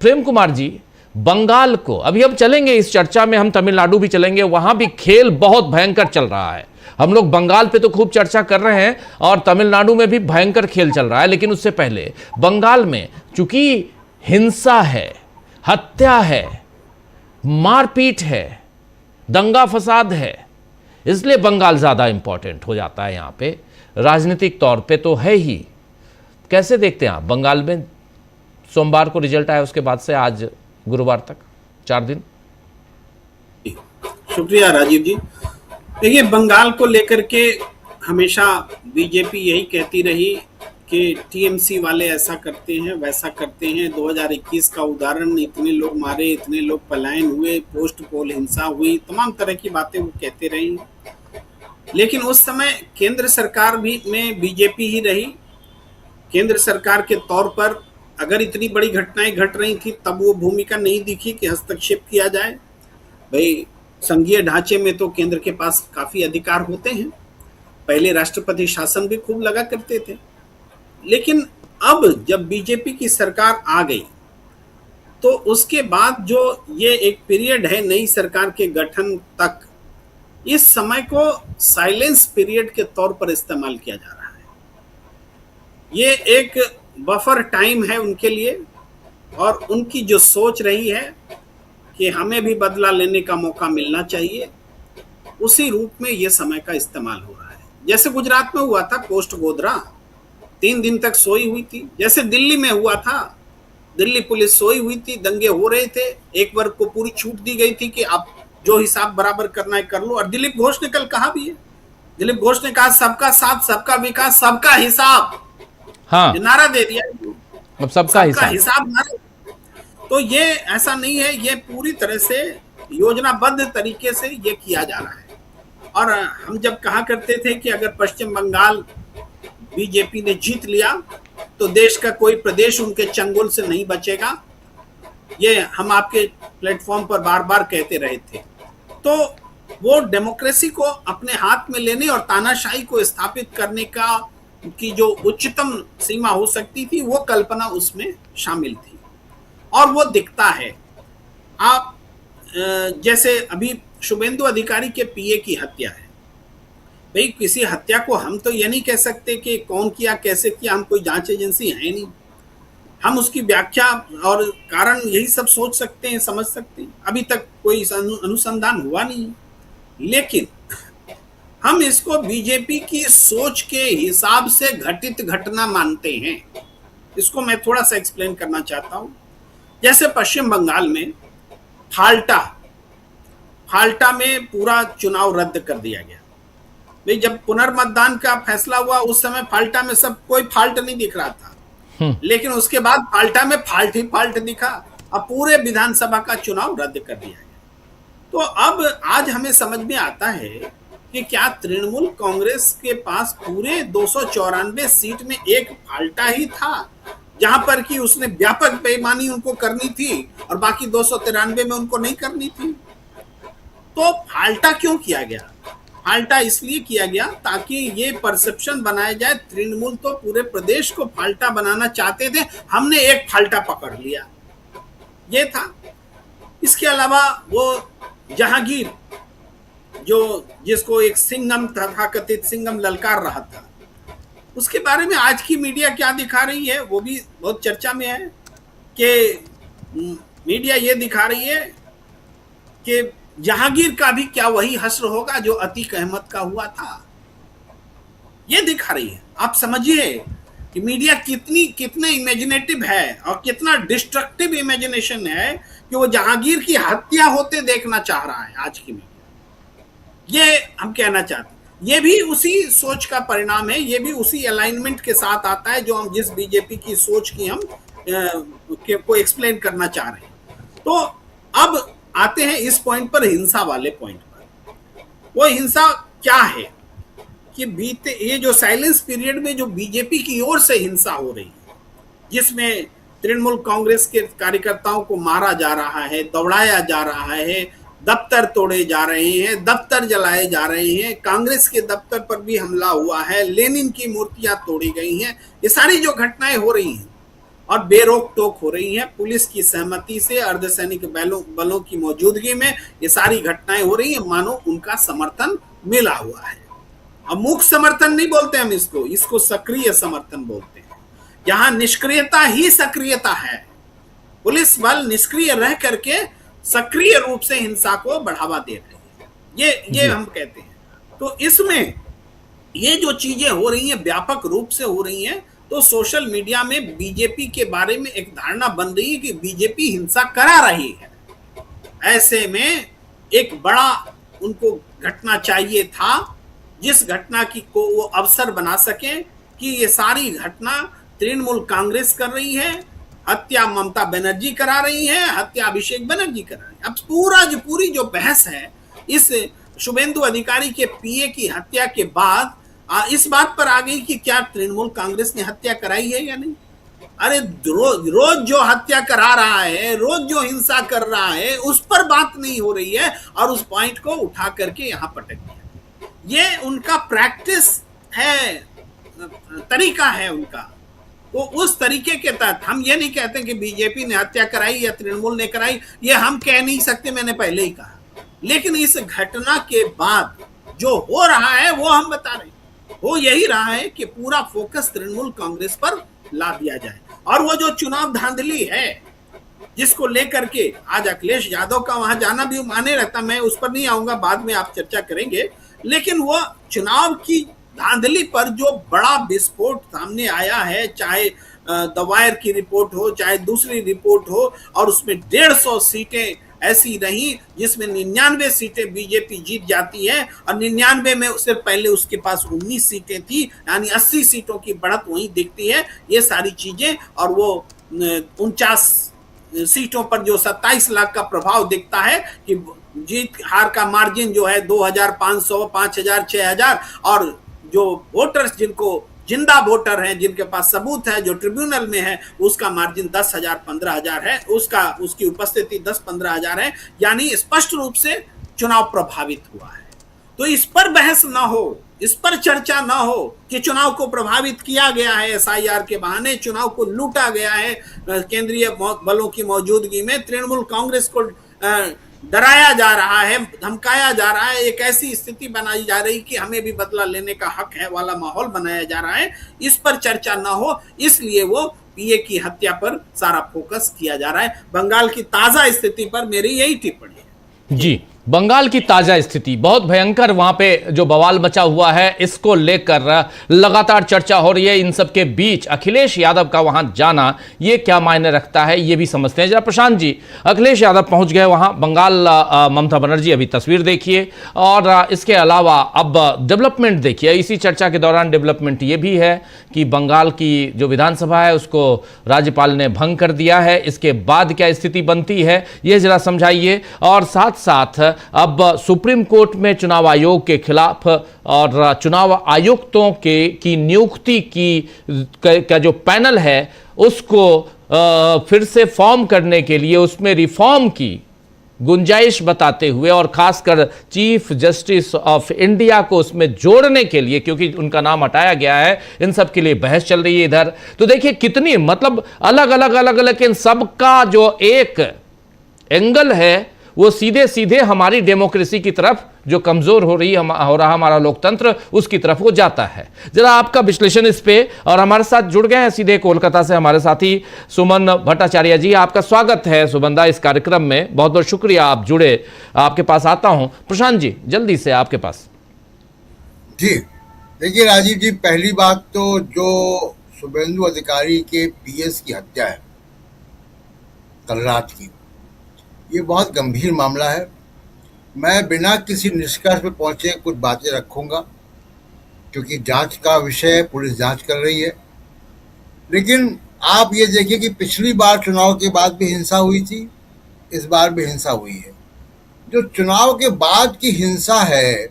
प्रेम कुमार जी, बंगाल को अभी हम चलेंगे इस चर्चा में, हम तमिलनाडु भी चलेंगे, वहां भी खेल बहुत भयंकर चल रहा है। हम लोग बंगाल पे तो खूब चर्चा कर रहे हैं और तमिलनाडु में भी भयंकर खेल चल रहा है। लेकिन उससे पहले बंगाल में चूंकि हिंसा है, हत्या है, मारपीट है, दंगा फसाद है, इसलिए बंगाल ज्यादा इंपॉर्टेंट हो जाता है। यहां पे राजनीतिक तौर पे तो है ही। कैसे देखते हैं आप बंगाल में? सोमवार को रिजल्ट आया, उसके बाद से आज गुरुवार तक 4 दिन। शुक्रिया राजीव जी। देखिए, बंगाल को लेकर के हमेशा बीजेपी यही कहती रही कि टीएमसी वाले ऐसा करते हैं, वैसा करते हैं। 2021 का उदाहरण, इतने लोग मारे, इतने लोग पलायन हुए, पोस्ट पोल हिंसा हुई, तमाम तरह की बातें वो कहते रही। लेकिन उस समय केंद्र सरकार भी में बीजेपी ही रही। केंद्र सरकार के तौर पर अगर इतनी बड़ी घटनाएं घट रही थी, तब वो भूमिका नहीं दिखी कि हस्तक्षेप किया जाए। भाई, संघीय ढांचे में तो केंद्र के पास काफी अधिकार होते हैं। पहले राष्ट्रपति शासन भी खूब लगा करते थे। लेकिन अब जब बीजेपी की सरकार आ गई, तो उसके बाद जो ये एक पीरियड है नई सरकार के गठन तक, इस समय को साइलेंस पीरियड के तौर पर इस्तेमाल किया जा रहा है। ये एक बफर टाइम है उनके लिए, और उनकी जो सोच रही है कि हमें भी बदला लेने का मौका मिलना चाहिए, उसी रूप में ये समय का इस्तेमाल हो रहा है। जैसे गुजरात में हुआ था पोस्ट गोधरा, 3 दिन तक सोई हुई थी। जैसे दिल्ली में हुआ था, दिल्ली पुलिस सोई हुई थी, दंगे हो रहे थे, एक वर्ग को पूरी छूट दी गई थी कि आप जो हिसाब बराबर करना है कर लो। और दिलीप घोष ने कल कहा भी है, दिलीप घोष ने कहा सबका साथ, सबका विकास, सबका हिसाब। हाँ, नारा दे दिया, अब सबका हिसाब नारा। तो ये ऐसा नहीं है, ये पूरी तरह से योजनाबद्ध तरीके से ये किया जा रहा है। और हम जब कहा करते थे कि अगर पश्चिम बंगाल बीजेपी ने जीत लिया तो देश का कोई प्रदेश उनके चंगुल से नहीं बचेगा, ये हम आपके प्लेटफॉर्म पर बार बार कहते रहे थे। तो वो डेमोक्रेसी को अपने हाथ में लेने और तानाशाही को स्थापित करने का की जो उच्चतम सीमा हो सकती थी वो कल्पना उसमें शामिल थी, और वो दिखता है। आप जैसे अभी शुभेंदु अधिकारी के पीए की हत्या है, भाई किसी हत्या को हम तो ये नहीं कह सकते कि कौन किया कैसे किया, हम कोई जांच एजेंसी है नहीं, हम उसकी व्याख्या और कारण यही सब सोच सकते हैं, समझ सकते हैं। अभी तक कोई अनुसंधान हुआ नहीं, लेकिन हम इसको बीजेपी की सोच के हिसाब से घटित घटना मानते हैं। इसको मैं थोड़ा सा एक्सप्लेन करना चाहता हूं। जैसे पश्चिम बंगाल में फाल्टा में पूरा चुनाव रद्द कर दिया गया। भाई जब पुनर्मतदान का फैसला हुआ उस समय फाल्टा में सब कोई फाल्ट नहीं दिख रहा था, लेकिन उसके बाद फाल्टा में फाल्ट ही फाल्ट दिखा। अब पूरे विधानसभा का चुनाव रद्द कर दिया गया। तो अब आज हमें समझ में आता है कि क्या तृणमूल कांग्रेस के पास पूरे 294 सीट में एक फाल्टा ही था, जहां पर कि उसने व्यापक बेईमानी उनको करनी थी और बाकी 293 में उनको नहीं करनी थी। तो फाल्टा क्यों किया गया? फाल्टा इसलिए किया गया ताकि ये परसेप्शन बनाया जाए तृणमूल तो पूरे प्रदेश को फाल्टा बनाना चाहते थे, हमने एक फाल्टा पकड़ लिया, ये था। इसके अलावा वो जहांगीर जो जिसको एक सिंघम तथाकथित सिंघम ललकार रहा था, उसके बारे में आज की मीडिया क्या दिखा रही है वो भी बहुत चर्चा में है कि मीडिया ये दिखा रही है कि जहांगीर का भी क्या वही हश्र होगा जो अतीक अहमद का हुआ था, ये दिखा रही है। आप समझिए कि मीडिया कितने इमेजिनेटिव है और कितना डिस्ट्रक्टिव इमेजिनेशन है कि वो जहांगीर की हत्या होते देखना चाह रहा है आज की मीडिया। ये हम कहना चाहते हैं, ये भी उसी सोच का परिणाम है, ये भी उसी अलाइनमेंट के साथ आता है जो हम जिस बीजेपी की सोच की हम को एक्सप्लेन करना चाह रहे हैं। तो अब आते हैं इस पॉइंट पर, हिंसा वाले पॉइंट पर। वो हिंसा क्या है कि बीते ये जो साइलेंस पीरियड में जो बीजेपी की ओर से हिंसा हो रही है, जिसमें तृणमूल कांग्रेस के कार्यकर्ताओं को मारा जा रहा है, दौड़ाया जा रहा है, दफ्तर तोड़े जा रहे हैं, दफ्तर जलाए जा रहे हैं, कांग्रेस के दफ्तर पर भी हमला हुआ है, लेनिन की मूर्तियां तोड़ी गई हैं, ये सारी जो घटनाएं हो रही हैं और बेरोक टोक हो रही हैं, पुलिस की सहमति से, अर्धसैनिक बलों की मौजूदगी में ये सारी घटनाएं हो रही हैं, मानो उनका समर्थन मिला हुआ है। अब मुख्य समर्थन नहीं बोलते हम इसको सक्रिय समर्थन बोलते हैं, जहां निष्क्रियता ही सक्रियता है। पुलिस बल निष्क्रिय रह करके सक्रिय रूप से हिंसा को बढ़ावा दे रही है, ये हम कहते हैं। तो इसमें ये जो चीजें हो रही हैं व्यापक रूप से हो रही हैं, तो सोशल मीडिया में बीजेपी के बारे में एक धारणा बन रही है कि बीजेपी हिंसा करा रही है। ऐसे में एक बड़ा उनको घटना चाहिए था जिस घटना की को वो अवसर बना सके कि ये सारी घटना तृणमूल कांग्रेस कर रही है, हत्या ममता बनर्जी करा रही है, हत्या अभिषेक बनर्जी करा रही है। अब पूरी जो बहस है इस शुभेंदु अधिकारी के पीए की हत्या के बाद इस बात पर आ गई कि क्या तृणमूल कांग्रेस ने हत्या कराई है या नहीं। अरे रोज जो हत्या करा रहा है, रोज जो हिंसा कर रहा है, उस पर बात नहीं हो रही है और उस पॉइंट को उठा करके यहाँ पटक दिया। ये उनका प्रैक्टिस है, तरीका है उनका। तो उस तरीके के तहत हम ये नहीं कहते कि बीजेपी ने हत्या कराई या तृणमूल ने कराई, ये हम कह नहीं सकते, मैंने पहले ही कहा। लेकिन इस घटना के बाद जो हो रहा है वो हम बता रहे हैं, वो यही रहा है कि पूरा फोकस तृणमूल कांग्रेस पर ला दिया जाए। और वो जो चुनाव धांधली है जिसको लेकर के आज अखिलेश यादव का वहां जाना भी माने रहता, मैं उस पर नहीं आऊंगा, बाद में आप चर्चा करेंगे। लेकिन वो चुनाव की धांधली पर जो बड़ा विस्फोट सामने आया है, चाहे द वायर की रिपोर्ट हो, चाहे दूसरी रिपोर्ट हो, और उसमें 150 सीटें ऐसी रही जिसमें 99 सीटें बीजेपी जीत जाती है और 99 में उससे पहले उसके पास 19 सीटें थी, यानी 80 सीटों की बढ़त वहीं दिखती है। ये सारी चीजें और वो 49 सीटों पर जो 27 लाख का प्रभाव दिखता है कि जीत हार का मार्जिन जो है 2500, 5000, 6000, और जो वोटर्स जिनको जिंदा वोटर हैं, जिनके पास सबूत है, जो ट्रिब्यूनल में है, उसका मार्जिन 10,000, 15,000 है, उसकी उपस्थिति 10-15 हजार है। यानी स्पष्ट रूप से चुनाव प्रभावित हुआ है। तो इस पर बहस ना हो, इस पर चर्चा ना हो कि चुनाव को प्रभावित किया गया है, एसआईआर के बहाने चुनाव को लूटा गया है, केंद्रीय बलों की मौजूदगी में तृणमूल कांग्रेस को डराया जा रहा है, धमकाया जा रहा है, एक ऐसी स्थिति बनाई जा रही कि हमें भी बदला लेने का हक है वाला माहौल बनाया जा रहा है। इस पर चर्चा ना हो, इसलिए वो पीए की हत्या पर सारा फोकस किया जा रहा है। बंगाल की ताजा स्थिति पर मेरी यही टिप्पणी है। जी, बंगाल की ताजा स्थिति बहुत भयंकर, वहां पे जो बवाल मचा हुआ है इसको लेकर लगातार चर्चा हो रही है। इन सब के बीच अखिलेश यादव का वहां जाना ये क्या मायने रखता है ये भी समझते हैं। जरा प्रशांत जी, अखिलेश यादव पहुंच गए वहां बंगाल, ममता बनर्जी अभी तस्वीर देखिए, और इसके अलावा अब डेवलपमेंट देखिए। इसी चर्चा के दौरान डेवलपमेंट ये भी है कि बंगाल की जो विधानसभा है उसको राज्यपाल ने भंग कर दिया है। इसके बाद क्या स्थिति बनती है ये जरा समझाइए। और साथ साथ अब सुप्रीम कोर्ट में चुनाव आयोग के खिलाफ और चुनाव आयुक्तों की नियुक्ति का जो पैनल है उसको फिर से फॉर्म करने के लिए उसमें रिफॉर्म की गुंजाइश बताते हुए, और खासकर चीफ जस्टिस ऑफ इंडिया को उसमें जोड़ने के लिए, क्योंकि उनका नाम हटाया गया है, इन सब के लिए बहस चल रही है इधर। तो देखिए कितनी मतलब अलग अलग लेकिन सबका जो एक एंगल है वो सीधे सीधे हमारी डेमोक्रेसी की तरफ, जो कमजोर हो रहा हमारा लोकतंत्र, उसकी तरफ वो जाता है। जरा आपका विश्लेषण इस पे। और हमारे साथ जुड़ गए हैं सीधे कोलकाता से हमारे साथी सुमन भट्टाचार्य जी। आपका स्वागत है सुमनदा इस कार्यक्रम में, बहुत बहुत शुक्रिया आप जुड़े। आपके पास आता हूं प्रशांत जी, जल्दी से आपके पास। जी देखिए राजीव जी, पहली बात तो जो शुभेंदु अधिकारी के पीएस की हत्या है कल रात की, ये बहुत गंभीर मामला है। मैं बिना किसी निष्कर्ष पे पहुंचे कुछ बातें रखूंगा, क्योंकि जांच का विषय है, पुलिस जांच कर रही है। लेकिन आप ये देखिए कि पिछली बार चुनाव के बाद भी हिंसा हुई थी, इस बार भी हिंसा हुई है। जो चुनाव के बाद की हिंसा है,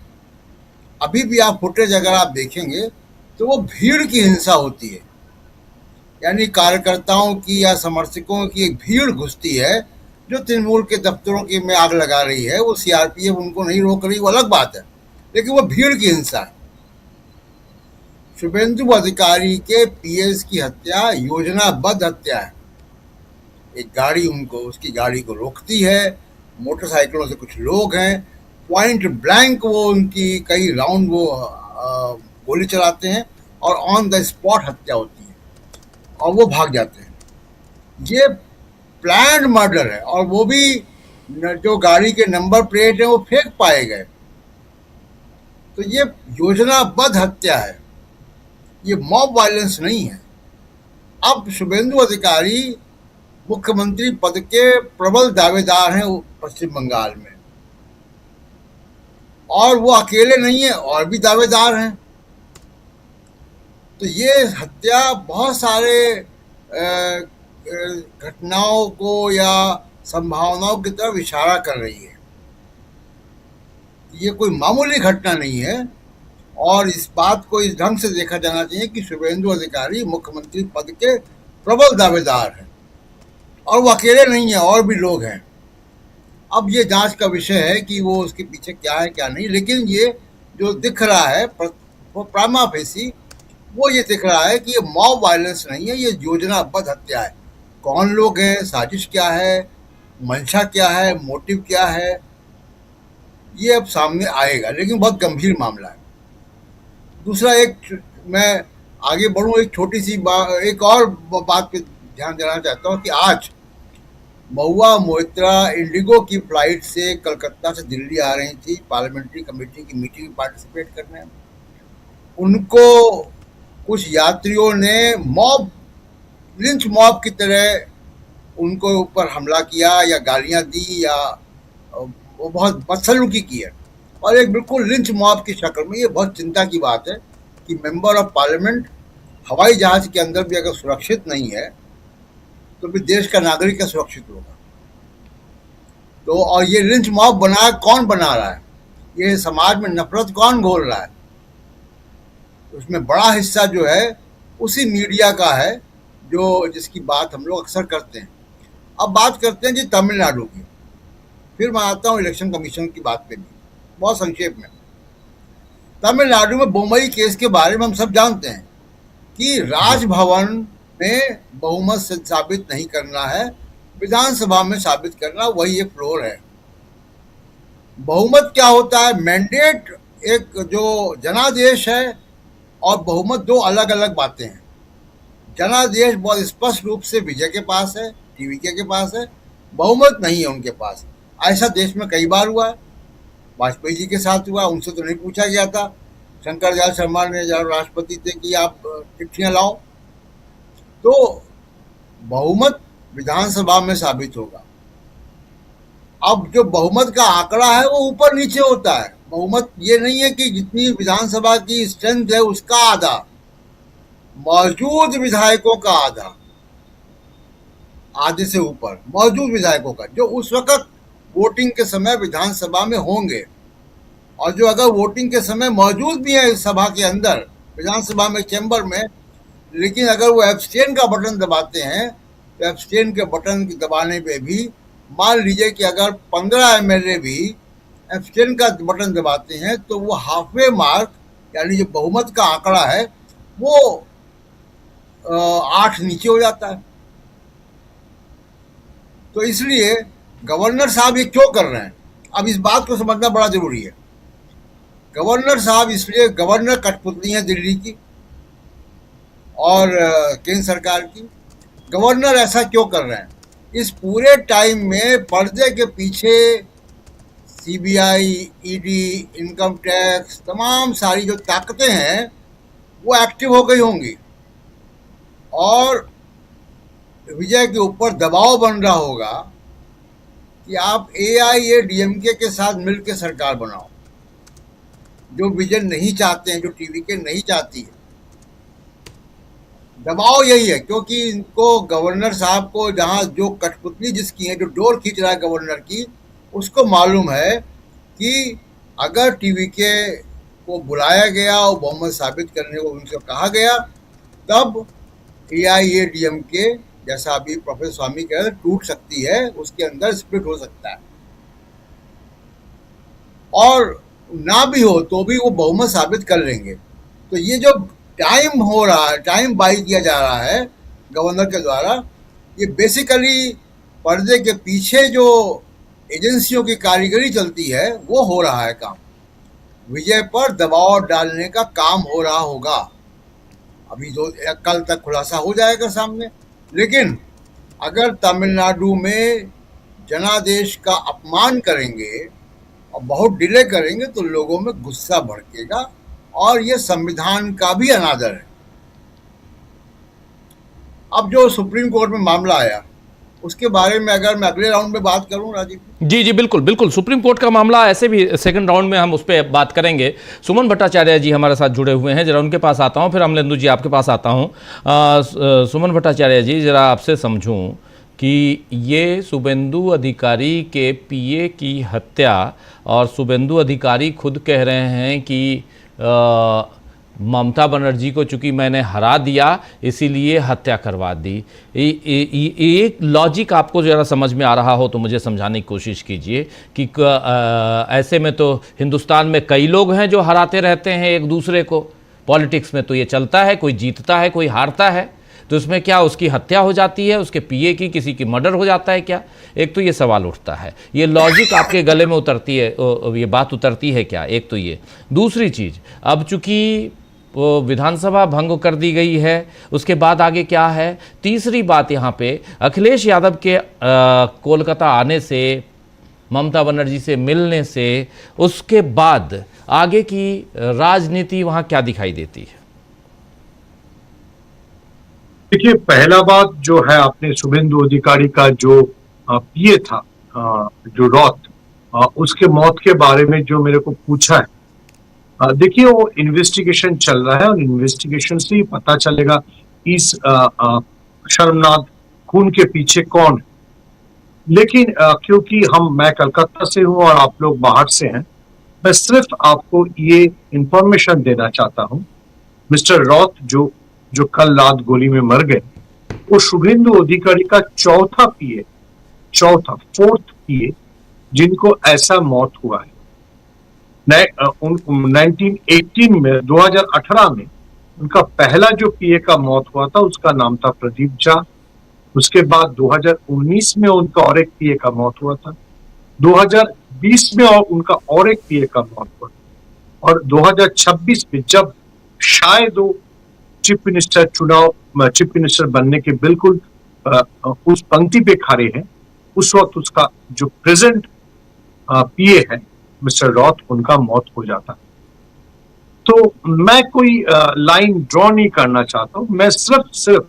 अभी भी आप फुटेज अगर आप देखेंगे तो वो भीड़ की हिंसा होती है, यानी कार्यकर्ताओं की या समर्थकों की एक भीड़ घुसती है जो तृणमूल के दफ्तरों की में आग लगा रही है। वो सीआरपीएफ उनको नहीं रोक रही, वो अलग बात है, लेकिन वो भीड़ की हिंसा है। शुभेंदु अधिकारी के पीएस की हत्या योजनाबद्ध हत्या है। एक गाड़ी उसकी गाड़ी को रोकती है, मोटरसाइकिलों से कुछ लोग हैं, पॉइंट ब्लैंक वो उनकी कई राउंड वो गोली चलाते हैं और ऑन द स्पॉट हत्या होती है और वो भाग जाते हैं। ये प्लान्ड मर्डर है, और वो भी जो गाड़ी के नंबर प्लेट है वो फेंक पाए गए। तो ये योजनाबद्ध हत्या है, ये मॉब वायलेंस नहीं है। अब शुभेंदु अधिकारी मुख्यमंत्री पद के प्रबल दावेदार हैं पश्चिम बंगाल में, और वो अकेले नहीं है, और भी दावेदार हैं। तो ये हत्या बहुत सारे घटनाओं को या संभावनाओं की तरफ इशारा कर रही है। ये कोई मामूली घटना नहीं है, और इस बात को इस ढंग से देखा जाना चाहिए कि शुभेंदु अधिकारी मुख्यमंत्री पद के प्रबल दावेदार हैं, और वो अकेले नहीं है, और भी लोग हैं। अब ये जांच का विषय है कि वो उसके पीछे क्या है क्या नहीं, लेकिन ये जो दिख रहा है प्रामा फेसी, वो ये दिख रहा है कि ये मॉब वायलेंस नहीं है, ये योजनाबद्ध हत्या है। कौन लोग हैं, साजिश क्या है, मंशा क्या है, मोटिव क्या है, ये अब सामने आएगा, लेकिन बहुत गंभीर मामला है। दूसरा, मैं आगे बढ़ूं, एक छोटी सी एक और बात पे ध्यान देना चाहता हूँ कि आज महुआ मोइत्रा इंडिगो की फ्लाइट से कलकत्ता से दिल्ली आ रही थी पार्लियामेंट्री कमेटी की मीटिंग में पार्टिसिपेट करने। उनको कुछ यात्रियों ने लिंच मॉब की तरह उनको ऊपर हमला किया या गालियां दी, या वो बहुत बदसलूकी की है, और एक बिल्कुल लिंच मॉब की शक्ल में। ये बहुत चिंता की बात है कि मेंबर ऑफ पार्लियामेंट हवाई जहाज के अंदर भी अगर सुरक्षित नहीं है तो भी देश का नागरिक का सुरक्षित होगा। तो और ये लिंच मॉब कौन बना रहा है, ये समाज में नफरत कौन घोल रहा है, उसमें बड़ा हिस्सा जो है उसी मीडिया का है जिसकी बात हम लोग अक्सर करते हैं। अब बात करते हैं जी तमिलनाडु की, फिर मैं आता हूँ इलेक्शन कमीशन की बात पे भी बहुत संक्षेप में। तमिलनाडु में बोम्बई केस के बारे में हम सब जानते हैं कि राजभवन में बहुमत से साबित नहीं करना है, विधानसभा में साबित करना, वही एक फ्लोर है। बहुमत क्या होता है? मैंडेट एक जो जनादेश है और बहुमत दो अलग अलग बातें हैं। जनादेश बहुत स्पष्ट रूप से विजय के पास है, टीवीके के पास है, बहुमत नहीं है उनके पास। ऐसा देश में कई बार हुआ है, वाजपेयी जी के साथ हुआ, उनसे तो नहीं पूछा गया था। शंकर दयाल शर्मा ने जब राष्ट्रपति थे कि आप चिट्ठियां लाओ, तो बहुमत विधानसभा में साबित होगा। अब जो बहुमत का आंकड़ा है वो ऊपर नीचे होता है। बहुमत ये नहीं है कि जितनी विधानसभा की स्ट्रेंथ है उसका आधा, मौजूद विधायकों का आधा, आधे से ऊपर मौजूद विधायकों का, जो उस वक्त वोटिंग के समय विधानसभा में होंगे, और जो अगर वोटिंग के समय मौजूद भी है सभा के अंदर, विधानसभा में, चैम्बर में, लेकिन अगर वो एब्सटेन का बटन दबाते हैं, तो एब्सटेन के बटन दबाने पे भी मान लीजिए कि अगर 15 एमएलए भी एब्सटेन का बटन दबाते हैं तो वो हाफवे मार्क, यानी जो बहुमत का आंकड़ा है, वो 8 नीचे हो जाता है। तो इसलिए गवर्नर साहब ये क्यों कर रहे हैं, अब इस बात को समझना बड़ा जरूरी है। गवर्नर साहब इसलिए, गवर्नर कठपुतली है दिल्ली की और केंद्र सरकार की। गवर्नर ऐसा क्यों कर रहे हैं? इस पूरे टाइम में पर्दे के पीछे सीबीआई, ईडी, इनकम टैक्स, तमाम सारी जो ताकतें हैं वो एक्टिव हो गई होंगी और विजय के ऊपर दबाव बन रहा होगा कि आप AIADMK के साथ मिलकर सरकार बनाओ, जो विजय नहीं चाहते हैं, जो टीवीके नहीं चाहती है। दबाव यही है, क्योंकि इनको, गवर्नर साहब को, जहां जो कठपुतली जिसकी है, जो डोर खींच रहा है गवर्नर की, उसको मालूम है कि अगर टीवीके को बुलाया गया और बहुमत साबित करने को उनसे कहा गया, तब AIADMK, जैसा अभी प्रोफेसर स्वामी कह रहे, टूट सकती है, उसके अंदर स्प्लिट हो सकता है, और ना भी हो तो भी वो बहुमत साबित कर लेंगे। तो ये जो टाइम हो रहा है, टाइम बाई किया जा रहा है गवर्नर के द्वारा, ये बेसिकली पर्दे के पीछे जो एजेंसियों की कारीगरी चलती है वो हो रहा है काम। विजय पर दबाव डालने का काम हो रहा होगा। अभी जो कल तक खुलासा हो जाएगा सामने, लेकिन अगर तमिलनाडु में जनादेश का अपमान करेंगे और बहुत डिले करेंगे तो लोगों में गुस्सा भड़केगा, और ये संविधान का भी अनादर है। अब जो सुप्रीम कोर्ट में मामला आया, उसके बारे में अगर मैं अगले राउंड में बात करूं, राजीव जी जी बिल्कुल बिल्कुल, सुप्रीम कोर्ट का मामला ऐसे भी सेकंड राउंड में हम उस पर बात करेंगे। सुमन भट्टाचार्य जी हमारे साथ जुड़े हुए हैं, जरा उनके पास आता हूं, फिर अमलेंदु जी आपके पास आता हूं। सुमन भट्टाचार्य जी, जरा आपसे समझूं कि ये शुभेंदु अधिकारी के PA की हत्या, और शुभेंदु अधिकारी खुद कह रहे हैं कि ममता बनर्जी को चूंकि मैंने हरा दिया इसीलिए हत्या करवा दी। एक लॉजिक आपको ज़रा समझ में आ रहा हो तो मुझे समझाने की कोशिश कीजिए कि ऐसे में तो हिंदुस्तान में कई लोग हैं जो हराते रहते हैं एक दूसरे को। पॉलिटिक्स में तो ये चलता है, कोई जीतता है कोई हारता है, तो इसमें क्या उसकी हत्या हो जाती है, उसके PA की, किसी की मर्डर हो जाता है क्या? एक तो ये सवाल उठता है, ये लॉजिक आपके गले में उतरती है, ये बात उतरती है क्या? एक तो ये। दूसरी चीज़, अब चूंकि वो विधानसभा भंग कर दी गई है, उसके बाद आगे क्या है? तीसरी बात यहाँ पे अखिलेश यादव के कोलकाता आने से, ममता बनर्जी से मिलने से, उसके बाद आगे की राजनीति वहाँ क्या दिखाई देती है? देखिए, पहला बात जो है, आपने शुभेंदु अधिकारी का जो PA था, जो रॉथ, उसके मौत के बारे में जो मेरे को पूछा है, देखिए वो इन्वेस्टिगेशन चल रहा है और इन्वेस्टिगेशन से ही पता चलेगा इस शर्मनाक खून के पीछे कौन है। लेकिन क्योंकि मैं कलकत्ता से हूं और आप लोग बाहर से हैं, मैं सिर्फ आपको ये इंफॉर्मेशन देना चाहता हूं। मिस्टर रॉथ जो कल रात गोली में मर गए, वो शुभेंदु अधिकारी का फोर्थ PA जिनको ऐसा मौत हुआ है। 1918 में 2018 में उनका पहला जो पीए का मौत हुआ था उसका नाम था प्रदीप झा। उसके बाद 2019 में उनका और एक पीए का मौत हुआ था, 2020 में और उनका और एक पीए का मौत हुआ, और 2026 में जब शायद वो चीफ मिनिस्टर बनने के बिल्कुल उस पंक्ति पे खड़े हैं, उस वक्त उसका जो प्रेजेंट पीए है मिस्टर रॉथ, उनका मौत हो जाता। तो मैं कोई लाइन ड्रॉ नहीं करना चाहता हूं, मैं सिर्फ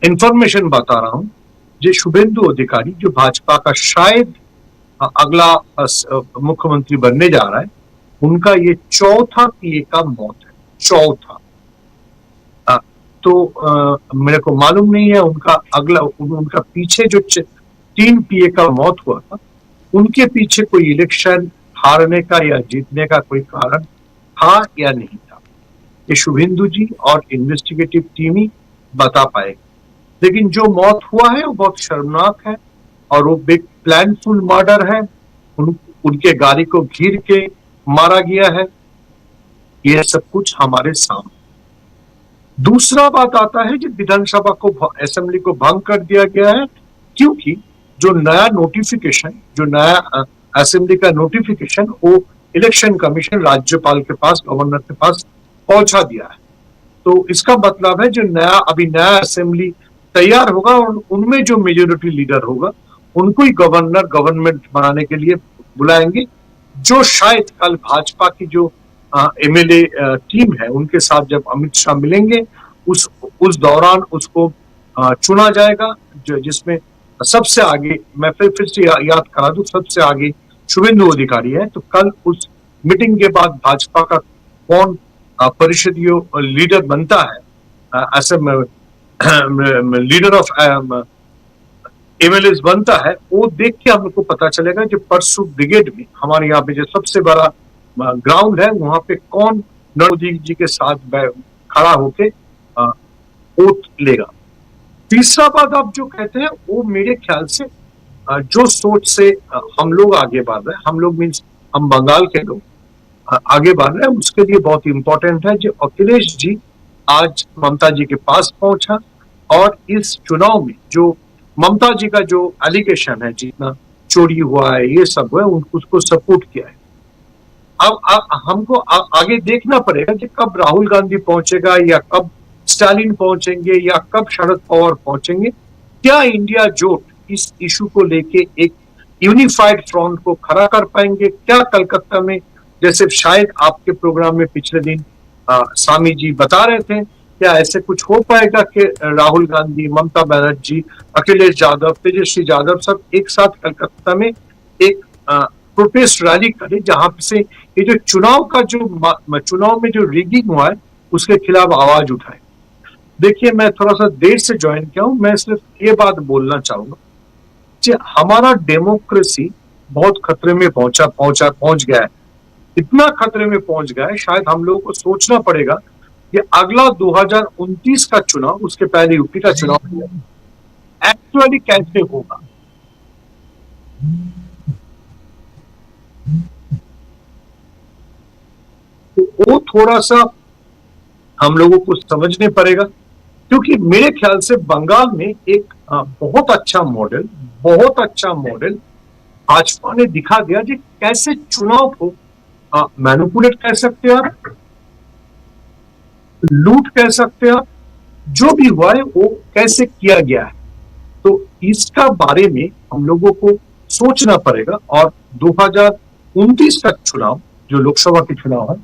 इंफॉर्मेशन बता रहा हूं। जो शुभेंदु अधिकारी जो भाजपा का शायद अगला मुख्यमंत्री बनने जा रहा है, उनका ये चौथा पीए का मौत है, चौथा। तो मेरे को मालूम नहीं है उनका पीछे जो 3 पीए का मौत हुआ था, उनके पीछे कोई इलेक्शन हारने का या जीतने का कोई कारण था या नहीं था, ये शुभेंदु जी और इन्वेस्टिगेटिव टीम ही बता पाएगी। लेकिन जो मौत हुआ है वो बहुत शर्मनाक है और वो बिग प्लानफुल मर्डर है। उनके गाड़ी को घेर के मारा गया है, ये सब कुछ हमारे सामने। दूसरा बात आता है, जब विधानसभा को असेंबली को भंग कर दिया गया है, क्योंकि जो नया नोटिफिकेशन, जो नया असेंबली का नोटिफिकेशन वो इलेक्शन कमीशन राज्यपाल के पास, गवर्नर के पास पहुंचा दिया है। तो इसका मतलब है जो नया असेंबली तैयार होगा और उनमें जो मेजोरिटी लीडर होगा उनको ही गवर्नमेंट बनाने के लिए बुलाएंगे, जो शायद कल भाजपा की जो एमएलए टीम है उनके साथ जब अमित शाह मिलेंगे उस दौरान उसको चुना जाएगा, जिसमें सबसे आगे, मैं फिर से याद करा दूं, सबसे आगे शुभेंदु अधिकारी है। तो कल उस मीटिंग के बाद भाजपा का कौन परिषदीय लीडर बनता है, ऐसे लीडर ऑफ एमएलए बनता है, वो देख के हमको पता चलेगा। जो परसू ब्रिगेड में हमारे यहाँ पे जो सबसे बड़ा ग्राउंड है, वहां पे कौन नरेंद्र जी के साथ खड़ा होके वोट लेगा। तीसरा बात आप जो कहते हैं वो मेरे ख्याल से जो सोच से हम लोग आगे बढ़ रहे हैं, हम लोग मीन्स हम बंगाल के लोग आगे बढ़ रहे हैं, उसके लिए बहुत इंपॉर्टेंट है जो अखिलेश जी आज ममता जी के पास पहुंचा और इस चुनाव में जो ममता जी का जो एलिगेशन है, जितना चोरी हुआ है, ये सब है, उसको सपोर्ट किया है। अब हमको आगे देखना पड़ेगा कि कब राहुल गांधी पहुंचेगा या कब स्टालिन पहुंचेंगे या कब शरद पवार पहुंचेंगे। क्या इंडिया जोट इस इशू को लेके एक यूनिफाइड फ्रंट को खड़ा कर पाएंगे? क्या कलकत्ता में, जैसे शायद आपके प्रोग्राम में पिछले दिन स्वामी जी बता रहे थे, क्या ऐसे कुछ हो पाएगा कि राहुल गांधी, ममता बनर्जी, अखिलेश यादव, तेजस्वी यादव सब एक साथ कलकत्ता में एक प्रोटेस्ट रैली करे, जहां से ये जो चुनाव में जो रिगिंग हुआ है उसके खिलाफ आवाज उठाए? देखिए, मैं थोड़ा सा देर से ज्वाइन किया हूं, मैं सिर्फ ये बात बोलना चाहूंगा कि हमारा डेमोक्रेसी बहुत खतरे में पहुंच गया है। इतना खतरे में पहुंच गया है, शायद हम लोगों को सोचना पड़ेगा कि अगला 2029 का चुनाव, उसके पहले यूपी का चुनाव एक्चुअली कैसे होगा। तो वो थोड़ा सा हम लोगों को समझने पड़ेगा, क्योंकि मेरे ख्याल से बंगाल में एक बहुत अच्छा मॉडल भाजपा ने दिखा दिया कि कैसे चुनाव को मैनिपुलेट कर सकते हैं आप, लूट कह सकते हैं आप, जो भी हुआ है वो कैसे किया गया है। तो इसका बारे में हम लोगों को सोचना पड़ेगा और 2029 का चुनाव जो लोकसभा के चुनाव है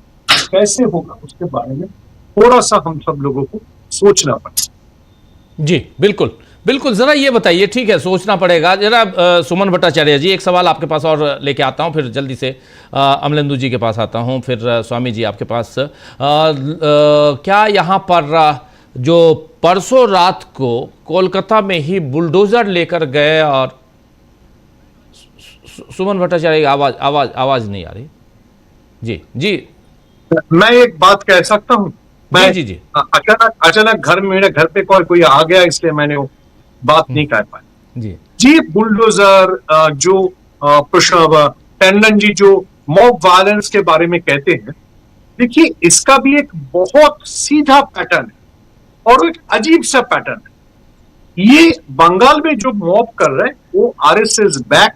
कैसे होगा, उसके बारे में थोड़ा सा हम सब लोगों को सोचना पड़ेगा। जी बिल्कुल बिल्कुल, जरा ये बताइए, ठीक है सोचना पड़ेगा। जरा सुमन भट्टाचार्य जी, एक सवाल आपके पास और लेके आता हूं, फिर जल्दी से अमलेंदु जी के पास आता हूं, फिर स्वामी जी आपके पास। क्या यहाँ पर जो परसों रात को कोलकाता में ही बुलडोजर लेकर गए, और सुमन भट्टाचार्य आवाज नहीं आ रही। जी जी, मैं एक बात कह सकता हूं, मैं जी जी अचानक मेरे घर पे कोई आ गया, इसलिए मैंने वो बात नहीं कर पाया। जी बुलडोजर जो टंडन जी जो मॉब वायलेंस के बारे में कहते हैं, देखिए इसका भी एक बहुत सीधा पैटर्न है और एक अजीब सा पैटर्न है। ये बंगाल में जो मॉब कर रहा है वो आरएसएस बैक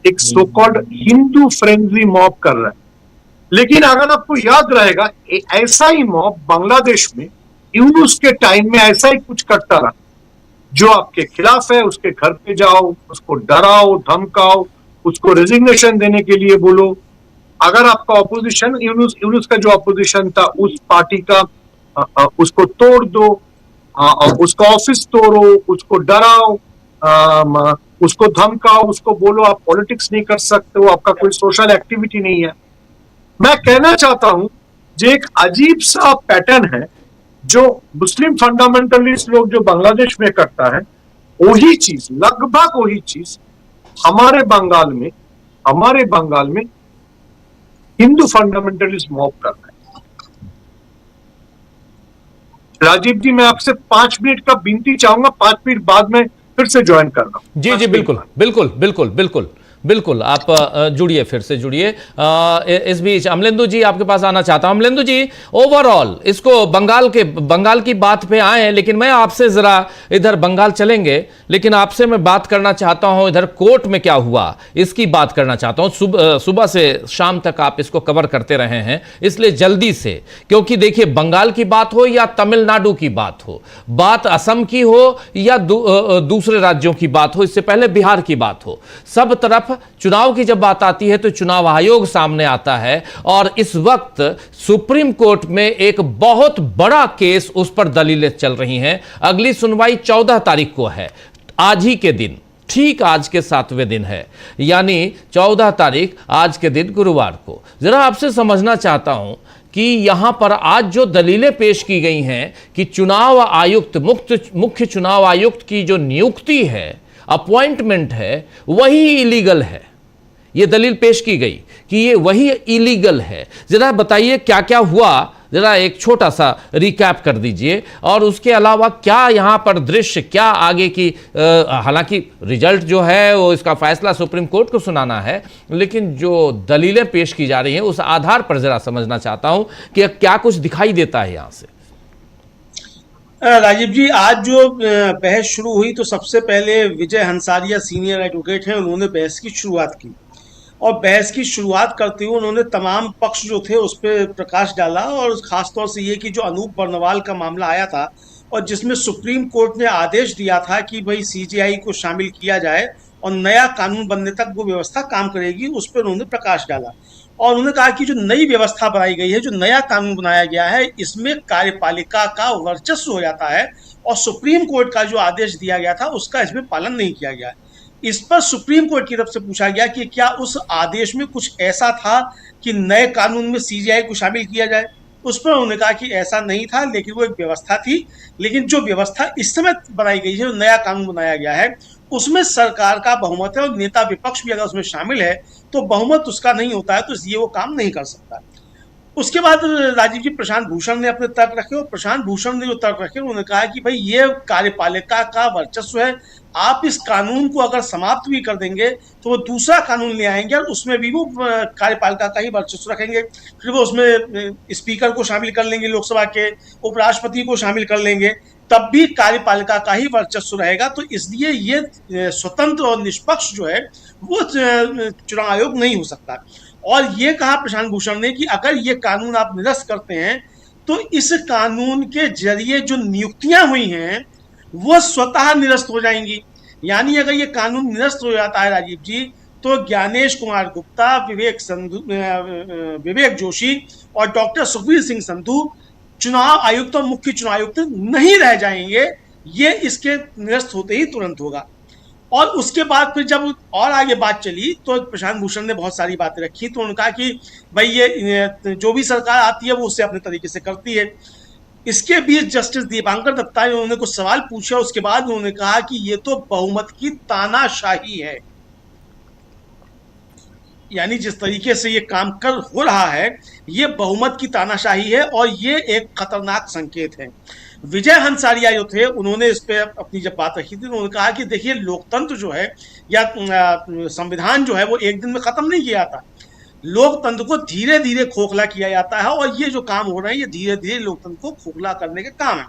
एक so called Hindu friendly mob कर रहा है। लेकिन अगर आपको याद रहेगा ऐसा ही मॉब बांग्लादेश में यूनुस के टाइम में ऐसा ही कुछ करता रहा। जो आपके खिलाफ है उसके घर पे जाओ, उसको डराओ धमकाओ, उसको रेजिग्नेशन देने के लिए बोलो। अगर आपका ऑपोजिशन यूनुस का जो ऑपोजिशन था उस पार्टी का उसको तोड़ दो, उसका ऑफिस तोड़ो, उसको डराओ, उसको धमकाओ, उसको बोलो आप पॉलिटिक्स नहीं कर सकते हो, आपका कोई सोशल एक्टिविटी नहीं है। मैं कहना चाहता हूं जो एक अजीब सा पैटर्न है जो मुस्लिम फंडामेंटलिस्ट लोग जो बांग्लादेश में करता है, वही चीज लगभग वही चीज हमारे बंगाल में हिंदू फंडामेंटलिस्ट मॉब कर रहे हैं। राजीव जी, मैं आपसे 5 मिनट का विनती चाहूंगा, 5 मिनट बाद में फिर से ज्वाइन कर रहा हूं। जी जी बिल्कुल बिल्कुल बिल्कुल बिल्कुल बिल्कुल, आप जुड़िए, फिर से जुड़िए। इस बीच अमलेंदु जी आपके पास आना चाहता हूं। अमलेंदु जी, ओवरऑल इसको बंगाल की बात पे आए हैं, लेकिन मैं आपसे जरा इधर बंगाल चलेंगे, लेकिन आपसे मैं बात करना चाहता हूं इधर कोर्ट में क्या हुआ इसकी बात करना चाहता हूं। सुबह से शाम तक आप इसको कवर करते रहे हैं, इसलिए जल्दी से, क्योंकि देखिए बंगाल की बात हो या तमिलनाडु की बात हो, बात असम की हो या दूसरे राज्यों की बात हो, इससे पहले बिहार की बात हो, सब तरफ चुनाव की जब बात आती है तो चुनाव आयोग सामने आता है। और इस वक्त सुप्रीम कोर्ट में एक बहुत बड़ा केस, उस पर दलीलें चल रही हैं। अगली सुनवाई 14 तारीख को है, आज ही के दिन, ठीक आज के 7वें दिन है, यानी 14 तारीख आज के दिन गुरुवार को। जरा आपसे समझना चाहता हूं कि यहां पर आज जो दलीलें पेश की गई हैं कि चुनाव आयुक्त, मुख्य चुनाव आयुक्त की जो नियुक्ति है, अपॉइंटमेंट है, वही इलीगल है। यह दलील पेश की गई कि ये वही इलीगल है। जरा बताइए क्या क्या हुआ, जरा एक छोटा सा रिकैप कर दीजिए, और उसके अलावा क्या यहां पर दृश्य, क्या आगे की, हालांकि रिजल्ट जो है वो इसका फैसला सुप्रीम कोर्ट को सुनाना है, लेकिन जो दलीलें पेश की जा रही हैं उस आधार पर जरा समझना चाहता हूं कि क्या कुछ दिखाई देता है यहां से। राजीव जी, आज जो बहस शुरू हुई तो सबसे पहले विजय हंसारिया सीनियर एडवोकेट हैं, उन्होंने बहस की शुरुआत की, और बहस की शुरुआत करते हुए उन्होंने तमाम पक्ष जो थे उस पर प्रकाश डाला, और खासतौर से ये कि जो अनूप बर्नवाल का मामला आया था और जिसमें सुप्रीम कोर्ट ने आदेश दिया था कि भाई सीजेआई को शामिल किया जाए और नया कानून बनने तक वो व्यवस्था काम करेगी, उस पर उन्होंने प्रकाश डाला। और उन्होंने कहा कि जो नई व्यवस्था बनाई गई है, जो नया कानून बनाया गया है, इसमें कार्यपालिका का वर्चस्व हो जाता है और सुप्रीम कोर्ट का जो आदेश दिया गया था उसका इसमें पालन नहीं किया गया। इस पर सुप्रीम कोर्ट की तरफ से पूछा गया कि क्या उस आदेश में कुछ ऐसा था कि नए कानून में सीजेआई को शामिल किया जाए। उस पर उन्होंने कहा कि ऐसा नहीं था, लेकिन वो एक व्यवस्था थी, लेकिन जो व्यवस्था इस समय बनाई गई है, जो नया कानून बनाया गया है, उसमें सरकार का बहुमत है और नेता विपक्ष भी अगर उसमें शामिल है तो बहुमत उसका नहीं होता है, तो इसलिए वो काम नहीं कर सकता। उसके बाद राजीव जी, प्रशांत भूषण ने अपने तर्क रखे, और प्रशांत भूषण ने जो तर्क रखे उन्होंने कहा कि भाई ये कार्यपालिका का वर्चस्व है, आप इस कानून को अगर समाप्त भी कर देंगे तो वो दूसरा कानून ले आएंगे और उसमें भी वो कार्यपालिका का ही वर्चस्व रखेंगे, फिर वो उसमें स्पीकर को शामिल कर लेंगे, लोकसभा के उपराष्ट्रपति को शामिल कर लेंगे, तब भी कार्यपालिका का ही वर्चस्व रहेगा। तो इसलिए ये स्वतंत्र और निष्पक्ष जो है वो चुनाव आयोग नहीं हो सकता। और ये कहा प्रशांत भूषण ने कि अगर ये कानून आप निरस्त करते हैं तो इस कानून के जरिए जो नियुक्तियां हुई हैं वो स्वतः निरस्त हो जाएंगी। यानी अगर ये कानून निरस्त हो जाता है राजीव जी, तो ज्ञानेश कुमार गुप्ता, विवेक जोशी और डॉक्टर सुखबीर सिंह संधू चुनाव आयुक्त और मुख्य चुनाव आयुक्त नहीं रह जाएंगे। ये इसके निरस्त होते ही तुरंत होगा। और उसके बाद फिर जब और आगे बात चली तो प्रशांत भूषण ने बहुत सारी बातें रखी, तो उन्होंने कहा कि भाई ये जो भी सरकार आती है वो उससे अपने तरीके से करती है। इसके बीच जस्टिस दीपांकर दत्ता ने उन्होंने कुछ सवाल पूछा, उसके बाद उन्होंने कहा कि ये तो बहुमत की तानाशाही है। यानी जिस तरीके से ये काम कर हो रहा है ये बहुमत की तानाशाही है और ये एक खतरनाक संकेत है। विजय हंसारिया जो थे उन्होंने इस पे अपनी जब बात रखी थी, उन्होंने कहा कि देखिए लोकतंत्र जो है या संविधान जो है वो एक दिन में खत्म नहीं किया था। लोकतंत्र को धीरे धीरे खोखला किया जाता है, और ये जो काम हो रहे हैं ये धीरे धीरे लोकतंत्र को खोखला करने के काम है।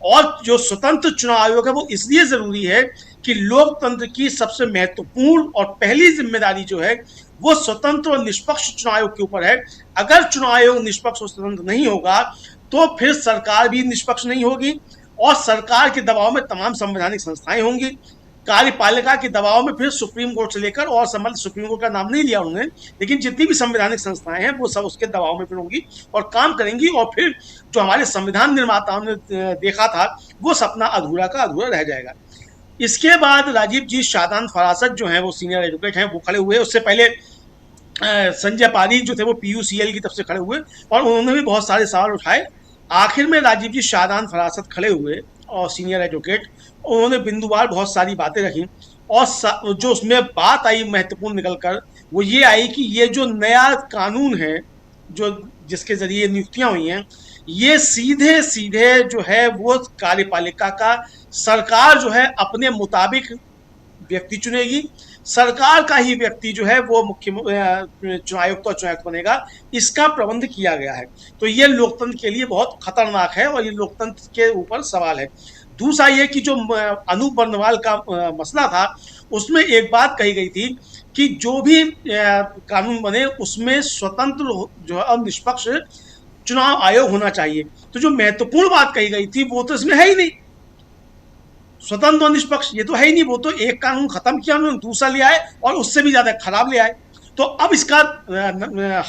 और जो स्वतंत्र चुनाव आयोग है वो इसलिए जरूरी है कि लोकतंत्र की सबसे महत्वपूर्ण और पहली जिम्मेदारी जो है वो स्वतंत्र और निष्पक्ष चुनाव आयोग के ऊपर है। अगर चुनाव आयोग निष्पक्ष और स्वतंत्र नहीं होगा तो फिर सरकार भी निष्पक्ष नहीं होगी, और सरकार के दबाव में तमाम संवैधानिक संस्थाएं होंगी। कार्यपालिका के दबाव में फिर सुप्रीम कोर्ट से लेकर, और संबंधित सुप्रीम कोर्ट का नाम नहीं लिया उन्होंने, लेकिन जितनी भी संवैधानिक संस्थाएं हैं वो सब उसके दबाव में फिर होंगी और काम करेंगी, और फिर जो हमारे संविधान निर्माताओं ने देखा था वो सपना अधूरा का अधूरा रह जाएगा। इसके बाद राजीव जी शादान फरासत जो है वो सीनियर एडवोकेट हैं, वो खड़े हुए। उससे पहले संजय पारीक जो थे वो PUCL की तरफ से खड़े हुए और उन्होंने भी बहुत सारे सवाल उठाए। आखिर में राजीव जी शादान फरासत खड़े हुए और सीनियर एडवोकेट, उन्होंने बिंदुवार बहुत सारी बातें रखी, और जो उसमें बात आई महत्वपूर्ण निकलकर वो ये आई कि ये जो नया कानून है जो जिसके जरिए नियुक्तियां हुई हैं, ये सीधे सीधे जो है वो कार्यपालिका का, सरकार जो है अपने मुताबिक व्यक्ति चुनेगी, सरकार का ही व्यक्ति जो है वो मुख्य चुनाव आयुक्त और चुनाव बनेगा, इसका प्रबंध किया गया है। तो ये लोकतंत्र के लिए बहुत खतरनाक है और ये लोकतंत्र के ऊपर सवाल है। दूसरा ये कि जो अनूप बर्नवाल का मसला था उसमें एक बात कही गई थी कि जो भी कानून बने उसमें स्वतंत्र जो है और निष्पक्ष चुनाव आयोग होना चाहिए। तो जो महत्वपूर्ण बात कही गई थी वो तो इसमें है ही नहीं, स्वतंत्र और निष्पक्ष ये तो है ही नहीं। वो तो एक कानून खत्म किया उन्होंने, दूसरा ले आए और उससे भी ज्यादा खराब ले आए। तो अब इसका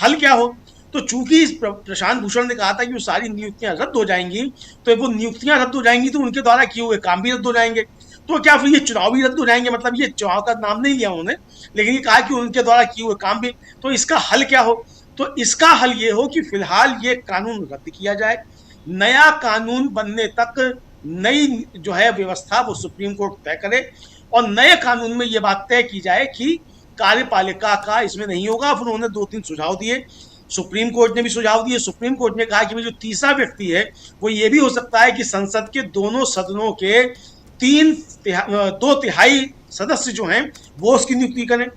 हल क्या हो? तो चूंकि प्रशांत भूषण ने कहा था कि वो सारी नियुक्तियां रद्द हो जाएंगी, तो वो नियुक्तियां रद्द हो जाएंगी तो उनके द्वारा किए हुए काम भी रद्द हो जाएंगे। तो क्या फिर ये चुनाव भी रद्द हो जाएंगे? मतलब ये चुनाव का नाम नहीं लिया उन्होंने, लेकिन ये कहा कि उनके द्वारा किए हुए काम भी। तो इसका हल क्या हो? तो इसका हल ये हो कि फिलहाल ये कानून रद्द किया जाए, नया कानून बनने तक नई जो है व्यवस्था वो सुप्रीम कोर्ट तय करे, और नए कानून में ये बात तय की जाए कि कार्यपालिका का इसमें नहीं होगा। फिर उन्होंने 2-3 सुझाव दिए, सुप्रीम कोर्ट ने भी सुझाव दिए। सुप्रीम कोर्ट ने कहा कि जो तीसरा व्यक्ति है वो ये भी हो सकता है कि संसद के दोनों सदनों के 2/3 सदस्य जो हैं वो उसकी नियुक्ति करें।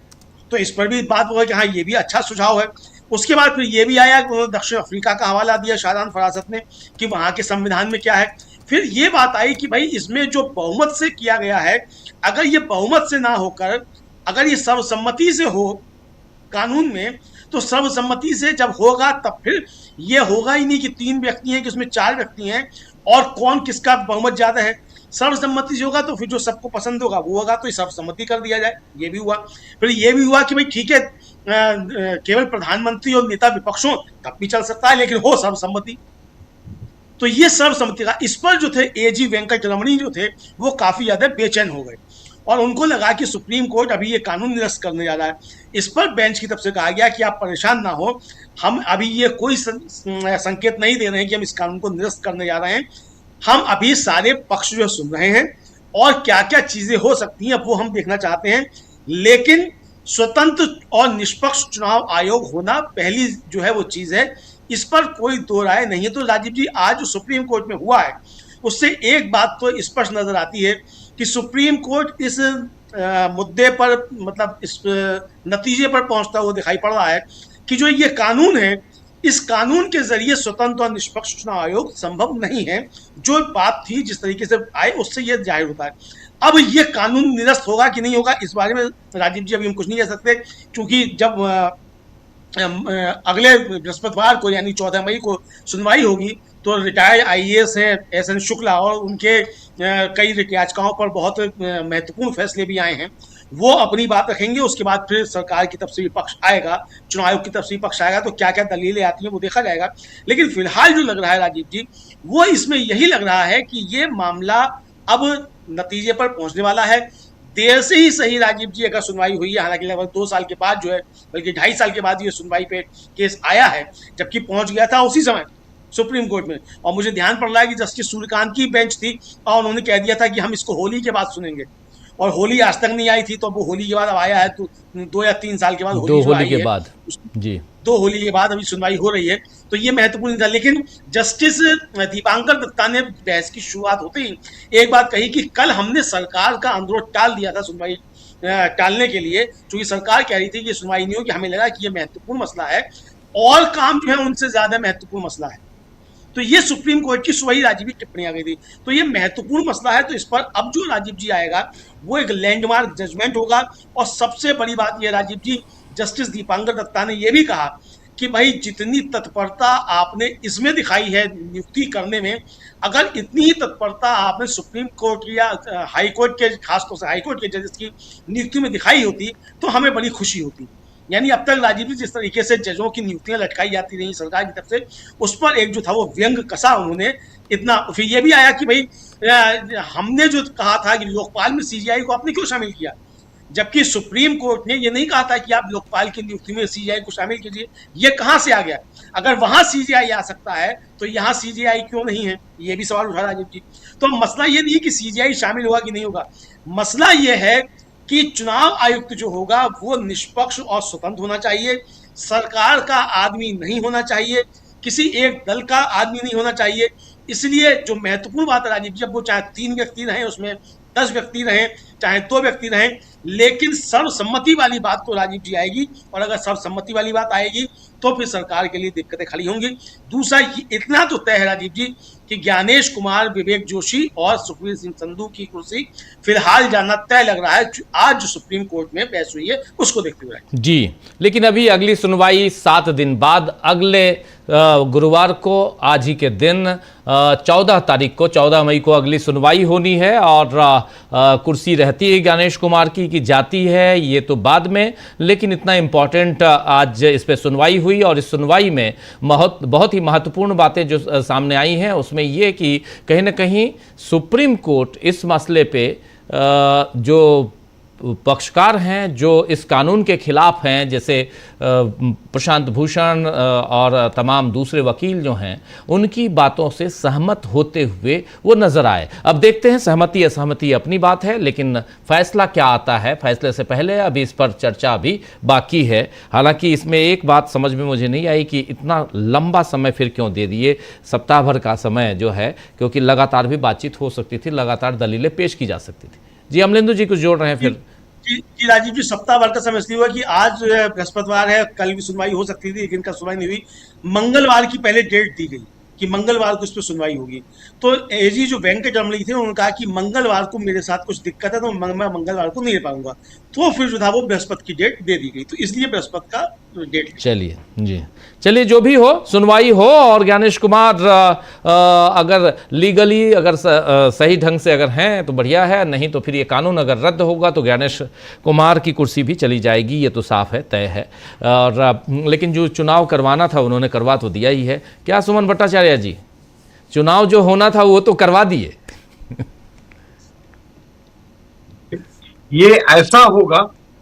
तो इस पर भी बात हुआ कि हाँ ये भी अच्छा सुझाव है। उसके बाद फिर ये भी आया कि उन्होंने दक्षिण अफ्रीका का हवाला दिया शादान फरासत ने कि वहाँ के संविधान में क्या है। फिर ये बात आई कि भाई इसमें जो बहुमत से किया गया है, अगर ये बहुमत से ना होकर अगर ये सर्वसम्मति से हो कानून में, तो सर्वसम्मति से जब होगा तब फिर ये होगा ही नहीं कि 3 व्यक्ति हैं कि उसमें 4 व्यक्ति हैं और कौन किसका बहुमत ज्यादा है। सर्वसम्मति से होगा तो फिर जो सबको पसंद होगा वो होगा, तो सर्वसम्मति कर दिया जाए। ये भी हुआ। फिर ये भी हुआ कि भाई ठीक है केवल प्रधानमंत्री और नेता विपक्षों तब भी चल सकता है, लेकिन हो सर्वसम्मति। तो ये सर्वसम्मति का, इस पर जो थे AG वेंकट रमणी जो थे वो काफी ज्यादा बेचैन हो गए और उनको लगा कि सुप्रीम कोर्ट अभी ये कानून निरस्त करने जा रहा है। इस पर बेंच की तरफ से कहा गया कि आप परेशान ना हो, हम अभी ये कोई संकेत नहीं दे रहे हैं कि हम इस कानून को निरस्त करने जा रहे हैं, हम अभी सारे पक्ष जो सुन रहे हैं और क्या क्या चीजें हो सकती हैं वो हम देखना चाहते हैं, लेकिन स्वतंत्र और निष्पक्ष चुनाव आयोग होना पहली जो है वो चीज है, इस पर कोई दो राय नहीं है। तो राजीव जी आज जो सुप्रीम कोर्ट में हुआ है उससे एक बात तो स्पष्ट नजर आती है कि सुप्रीम कोर्ट इस मुद्दे पर, मतलब इस नतीजे पर पहुंचता हुआ दिखाई पड़ रहा है कि जो ये कानून है, इस कानून के जरिए स्वतंत्र और निष्पक्ष चुनाव आयोग संभव नहीं है। जो बात थी जिस तरीके से आए उससे ये जाहिर होता है। अब ये कानून निरस्त होगा कि नहीं होगा इस बारे में राजीव जी अभी हम कुछ नहीं कह सकते, क्योंकि जब अगले बृहस्पतिवार को यानी 14 मई को सुनवाई होगी तो रिटायर्ड IAS हैं SN शुक्ला और उनके कई याचिकाओं पर बहुत महत्वपूर्ण फैसले भी आए हैं, वो अपनी बात रखेंगे। उसके बाद फिर सरकार की तरफ से विपक्ष आएगा, चुनाव आयोग की तरफ से विपक्ष आएगा, तो क्या क्या दलीलें आती हैं वो देखा जाएगा। लेकिन फिलहाल जो लग रहा है राजीव जी, वो इसमें यही लग रहा है कि ये मामला अब नतीजे पर पहुंचने वाला है। देर से ही सही राजीव जी अगर सुनवाई हुई है, हालांकि लगभग 2 साल के बाद जो है, बल्कि 2.5 साल के बाद ये सुनवाई पे केस आया है, जबकि पहुंच गया था उसी समय सुप्रीम कोर्ट में। और मुझे ध्यान पड़ रहा है कि जस्टिस सूर्यकांत की बेंच थी और उन्होंने कह दिया था कि हम इसको होली के बाद सुनेंगे, और होली आज तक नहीं आई थी, तो अब वो होली के बाद अब आया है, तो 2 या 3 साल के बाद दो होली जो होली आई के है, बाद जी 2 होली के बाद अभी सुनवाई हो रही है, तो ये महत्वपूर्ण था। लेकिन जस्टिस दीपांकर दत्ता ने बहस की शुरुआत होते ही एक बात कही कि कल हमने सरकार का अनुरोध टाल दिया था सुनवाई टालने के लिए, क्योंकि सरकार कह रही थी कि सुनवाई नहीं होगी, हमें लगा कि ये महत्वपूर्ण मसला है और काम जो है उनसे ज्यादा महत्वपूर्ण मसला है। तो ये सुप्रीम कोर्ट की वही राजीव की टिप्पणी आ गई थी, तो ये महत्वपूर्ण मसला है, तो इस पर अब जो राजीव जी आएगा वो एक लैंडमार्क जजमेंट होगा। और सबसे बड़ी बात ये राजीव जी, जस्टिस दीपांकर दत्ता ने यह भी कहा कि भाई जितनी तत्परता आपने इसमें दिखाई है नियुक्ति करने में, अगर इतनी ही तत्परता आपने सुप्रीम कोर्ट या हाई कोर्ट के, खासतौर से हाई कोर्ट के जजेस की नियुक्ति में दिखाई होती तो हमें बड़ी खुशी होती। यानी अब तक राजीव जी जिस तरीके से जजों की नियुक्तियां लटकाई जाती रही सरकार की तरफ से, उस पर एक जो था वो व्यंग कसा उन्होंने इतना। फिर ये भी आया कि भाई हमने जो कहा था कि लोकपाल में सीजीआई को आपने क्यों शामिल किया, जबकि सुप्रीम कोर्ट ने ये नहीं कहा था कि आप लोकपाल की नियुक्ति में सीजीआई को शामिल कीजिए। ये कहां से आ गया? अगर वहां सीजीआई आ सकता है तो यहाँ सीजीआई क्यों नहीं है, ये भी सवाल उठा राजीव जी। तो मसला ये नहीं कि सीजीआई शामिल होगा कि नहीं होगा, मसला ये है कि चुनाव आयुक्त जो होगा वो निष्पक्ष और स्वतंत्र होना चाहिए, सरकार का आदमी नहीं होना चाहिए, किसी एक दल का आदमी नहीं होना चाहिए। इसलिए जो महत्वपूर्ण बात है राजीव जी, अब वो चाहे 3 व्यक्ति रहें, उसमें 10 व्यक्ति रहें, चाहे 2 व्यक्ति रहें, लेकिन सर्वसम्मति वाली बात तो राजीव जी आएगी, और अगर सर्वसम्मति वाली बात आएगी तो फिर सरकार के लिए दिक्कतें खड़ी होंगी। दूसरा इतना तो तय है राजीव जी कि ज्ञानेश कुमार, विवेक जोशी और सुखवीर सिंह संधू की कुर्सी फिलहाल जाना तय लग रहा है। आज जो सुप्रीम कोर्ट में बहस हुई है उसको देखते हुए जी। लेकिन अभी अगली सुनवाई 7 दिन बाद, अगले गुरुवार को, आज ही के दिन 14 तारीख को, 14 मई को अगली सुनवाई होनी है, और कुर्सी रहती है ज्ञानेश कुमार की जाती है ये तो बाद में। लेकिन इतना इम्पोर्टेंट आज इस पे सुनवाई हुई, और इस सुनवाई में बहुत ही महत्वपूर्ण बातें जो सामने आई हैं उसमें ये कि कहीं ना कहीं सुप्रीम कोर्ट इस मसले पे जो पक्षकार हैं, जो इस कानून के खिलाफ हैं, जैसे प्रशांत भूषण और तमाम दूसरे वकील जो हैं, उनकी बातों से सहमत होते हुए वो नजर आए। अब देखते हैं, सहमति असहमति अपनी बात है, लेकिन फैसला क्या आता है, फैसले से पहले अभी इस पर चर्चा भी बाकी है। हालांकि इसमें एक बात समझ में मुझे नहीं आई कि इतना लंबा समय फिर क्यों दे दिए, सप्ताह भर का समय जो है, क्योंकि लगातार भी बातचीत हो सकती थी, लगातार दलीलें पेश की जा सकती थी। जी अमलेंदु जी कुछ जोड़ रहे हैं फिर? जी राजीव जी, सप्ताह भर का समय इसलिए हुआ कि आज बृहस्पतिवार है, कल भी सुनवाई हो सकती थी लेकिन कल सुनवाई नहीं हुई। मंगलवार की पहले डेट दी गई कि मंगलवार को इस पर सुनवाई होगी। तो एजी जो वेंकट रमणी थे उन्होंने कहा कि मंगलवार को मेरे साथ कुछ दिक्कत है तो मैं मंगलवार को नहीं ले पाऊंगा, तो फिर जो था वो बृहस्पति की डेट दे दी गई, तो इसलिए बृहस्पति का डेट। चलिए जी, चलिए जो भी हो, सुनवाई हो, और ज्ञानेश कुमार अगर लीगली अगर सही ढंग से अगर हैं तो बढ़िया है, नहीं तो फिर ये कानून अगर रद्द होगा तो ज्ञानेश कुमार की कुर्सी भी चली जाएगी, ये तो साफ है, तय है। और लेकिन जो चुनाव करवाना था उन्होंने करवा तो दिया ही है। क्या सुमन भट्टाचार्य जी, चुनाव जो होना था वो तो करवा दिए? ये ऐसा होगा,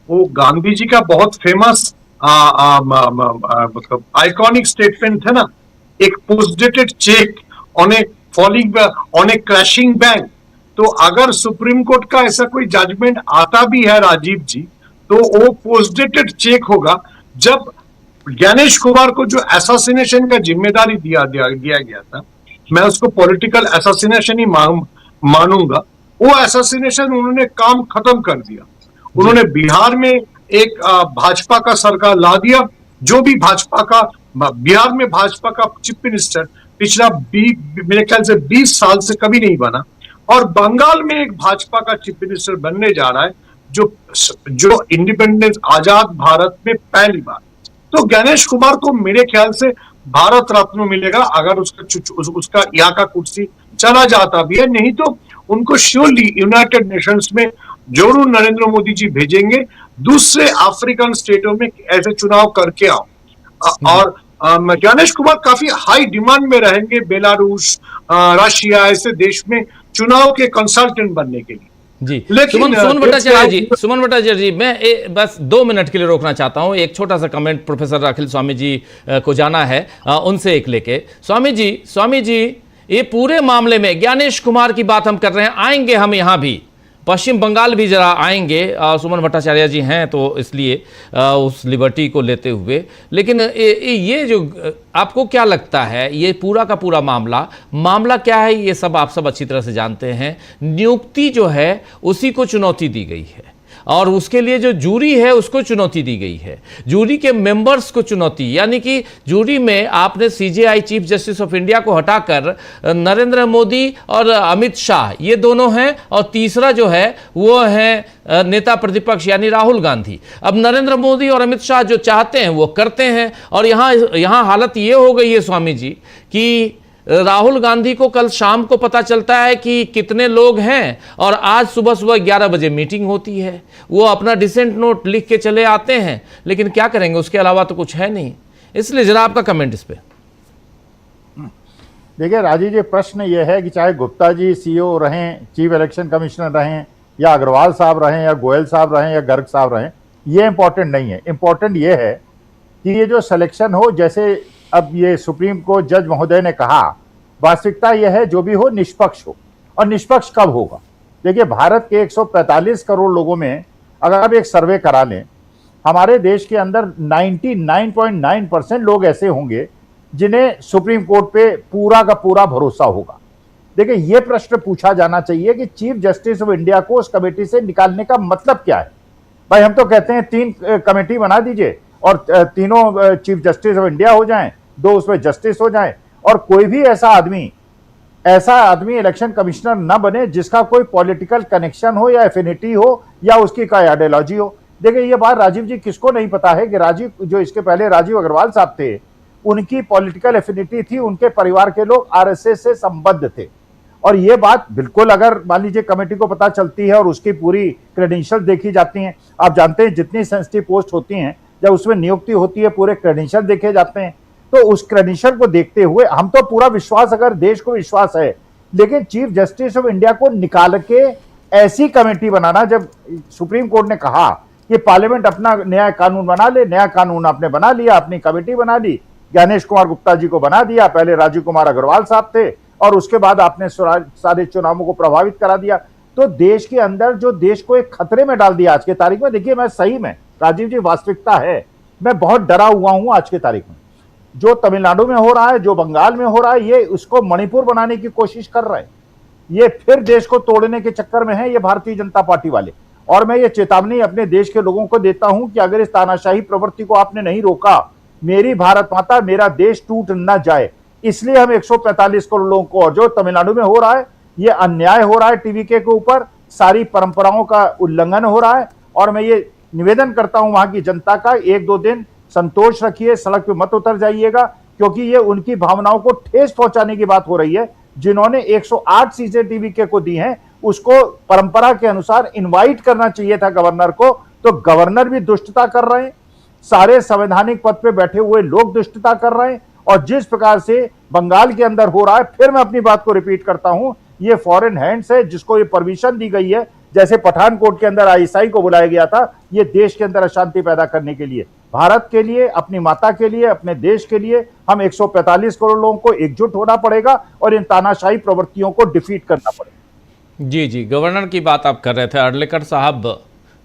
वो गांधी जी का बहुत फेमस मतलब आइकॉनिक स्टेटमेंट है ना, एक post dated cheque on A falling on A crashing bank. तो अगर सुप्रीम कोर्ट का ऐसा कोई जजमेंट आता भी है राजीव जी, तो वो पोस्ट डेटेड चेक होगा। जब ज्ञानेश कुमार को जो एसासिनेशन का जिम्मेदारी दिया गया था, मैं उसको पॉलिटिकल एसासिनेशन ही मानूंगा। वो एसासिनेशन उन्होंने काम खत्म कर दिया। उन्होंने बिहार में एक भाजपा का सरकार ला दिया, जो भी भाजपा का, बिहार में भाजपा का चीफ मिनिस्टर पिछला मेरे ख्याल से 20 साल से कभी नहीं बना, और बंगाल में एक भाजपा का चीफ मिनिस्टर बनने जा रहा है जो इंडिपेंडेंस आजाद भारत में पहली बार। तो ज्ञानेश कुमार को मेरे ख्याल से भारत रत्न मिलेगा अगर उसका यहाँ का कुर्सी चला जाता भी है, नहीं तो उनको श्योरली यूनाइटेड नेशंस में जरूर नरेंद्र मोदी जी भेजेंगे, दूसरे अफ्रीकन स्टेटों में ऐसे चुनाव करके आओ। और ज्ञानेश कुमार काफी हाई डिमांड में रहेंगे बेलारूस, रशिया ऐसे देश में चुनाव के कंसल्टेंट बनने के लिए। जी, सुमन भट्टाचार्य जी, मैं बस 2 मिनट के लिए रोकना चाहता हूं। एक छोटा सा कमेंट प्रोफेसर अखिल स्वामी जी को जाना है, उनसे एक लेके। स्वामी जी, ये पूरे मामले में ज्ञानेश कुमार की बात हम कर रहे हैं, आएंगे हम यहां भी, पश्चिम बंगाल भी जरा आएंगे, सुमन भट्टाचार्य जी हैं तो इसलिए उस लिबर्टी को लेते हुए। लेकिन ये जो आपको क्या लगता है, ये पूरा का पूरा मामला क्या है, ये सब आप सब अच्छी तरह से जानते हैं। नियुक्ति जो है उसी को चुनौती दी गई है और उसके लिए जो जूरी है उसको चुनौती दी गई है, जूरी के मेंबर्स को चुनौती, यानी कि जूरी में आपने CJI chief justice of India को हटाकर नरेंद्र मोदी और अमित शाह ये दोनों हैं, और तीसरा जो है वो है नेता प्रतिपक्ष यानी राहुल गांधी। अब नरेंद्र मोदी और अमित शाह जो चाहते हैं वो करते हैं, और यहाँ हालत ये हो गई है स्वामी जी कि राहुल गांधी को कल शाम को पता चलता है कि कितने लोग हैं, और आज सुबह 11 बजे मीटिंग होती है। वो अपना डिसेंट नोट लिख के चले आते हैं, लेकिन क्या करेंगे, उसके अलावा तो कुछ है नहीं। इसलिए जरा आपका कमेंट इस पे। देखिए राजीव जी, प्रश्न ये है कि चाहे गुप्ता जी सीईओ रहें, चीफ इलेक्शन कमिश्नर रहें, या अग्रवाल साहब रहें, या गोयल साहब रहें, या गर्ग साहब रहें, ये इंपॉर्टेंट नहीं है। इंपॉर्टेंट ये है कि ये जो सिलेक्शन हो, जैसे अब ये सुप्रीम कोर्ट जज महोदय ने कहा, वास्तविकता यह है जो भी हो निष्पक्ष हो। और निष्पक्ष कब होगा? देखिए, भारत के 145 करोड़ लोगों में अगर आप एक सर्वे करा लें, हमारे देश के अंदर 99.9% लोग ऐसे होंगे जिन्हें सुप्रीम कोर्ट पे पूरा का पूरा भरोसा होगा। देखिए, यह प्रश्न पूछा जाना चाहिए कि चीफ जस्टिस ऑफ इंडिया को उस कमेटी से निकालने का मतलब क्या है। भाई, हम तो कहते हैं 3 कमेटी बना दीजिए और तीनों चीफ जस्टिस ऑफ इंडिया हो जाएं, 2 उसमें जस्टिस हो जाएं, और कोई भी ऐसा आदमी इलेक्शन कमिश्नर न बने जिसका कोई पॉलिटिकल कनेक्शन हो या एफिनिटी हो या उसकी कोई आइडियोलॉजी हो। देखिए, ये बात राजीव जी किसको नहीं पता है कि राजीव, जो इसके पहले राजीव अग्रवाल साहब थे, उनकी पॉलिटिकल एफिनिटी थी, उनके परिवार के लोग आरएसएस से संबद्ध थे। और ये बात बिल्कुल अगर मान लीजिए कमेटी को पता चलती है और उसकी पूरी क्रेडेंशियल देखी जाती हैं, आप जानते हैं जितनी सेंसिटिव पोस्ट होती हैं, जब उसमें नियुक्ति होती है पूरे क्रेडेंशियल देखे जाते हैं, तो उस क्रेडेंशियल को देखते हुए हम तो पूरा विश्वास, अगर देश को विश्वास है, लेकिन चीफ जस्टिस ऑफ इंडिया को निकाल के ऐसी कमेटी बनाना, जब सुप्रीम कोर्ट ने कहा कि पार्लियामेंट अपना नया कानून बना ले, नया कानून आपने बना लिया, अपनी कमेटी बना ली, ज्ञानेश कुमार गुप्ता जी को बना दिया, पहले राजीव कुमार अग्रवाल साहब थे, और उसके बाद आपने सारे चुनावों को प्रभावित करा दिया, तो देश के अंदर जो देश को एक खतरे में डाल दिया आज के तारीख में। देखिए, मैं सही में राजीव जी, वास्तविकता है, मैं बहुत डरा हुआ हूं आज के तारीख में। जो तमिलनाडु में हो रहा है, जो बंगाल में हो रहा है, ये उसको मणिपुर बनाने की कोशिश कर रहे हैं। ये फिर देश को तोड़ने के चक्कर में है ये भारतीय जनता पार्टी वाले। और मैं ये चेतावनी अपने देश के लोगों को देता हूं कि अगर इस तानाशाही प्रवृत्ति को आपने नहीं रोका, मेरी भारत माता, मेरा देश टूट न जाए। इसलिए हम 145 करोड़ लोगों को, और जो तमिलनाडु में हो रहा है, ये अन्याय हो रहा है, टीवीके के ऊपर सारी परंपराओं का उल्लंघन हो रहा है। और मैं ये निवेदन करता हूं वहां की जनता का, 1-2 दिन संतोष रखिए, सड़क पे मत उतर जाइएगा, क्योंकि ये उनकी भावनाओं को ठेस पहुंचाने की बात हो रही है। जिन्होंने 108 सीटें टीवीके को दी हैं, उसको परंपरा के अनुसार इनवाइट करना चाहिए था गवर्नर को, तो गवर्नर भी दुष्टता कर रहे हैं, सारे संवैधानिक पद पे बैठे हुए लोग दुष्टता कर रहे हैं। और जिस प्रकार से बंगाल के अंदर हो रहा है, फिर मैं अपनी बात को रिपीट करता हूं, ये फॉरेन हैंड्स है, जिसको ये परमिशन दी गई है, जैसे पठानकोट के अंदर आईएसआई को बुलाया गया था, ये देश के अंदर अशांति पैदा करने के लिए, भारत के लिए, अपनी माता के लिए, अपने देश के लिए हम 145 करोड़ लोगों को एकजुट होना पड़ेगा और इन तानाशाही प्रवृत्तियों को डिफीट करना पड़ेगा। जी, गवर्नर की बात आप कर रहे थे। अर्लेकर साहब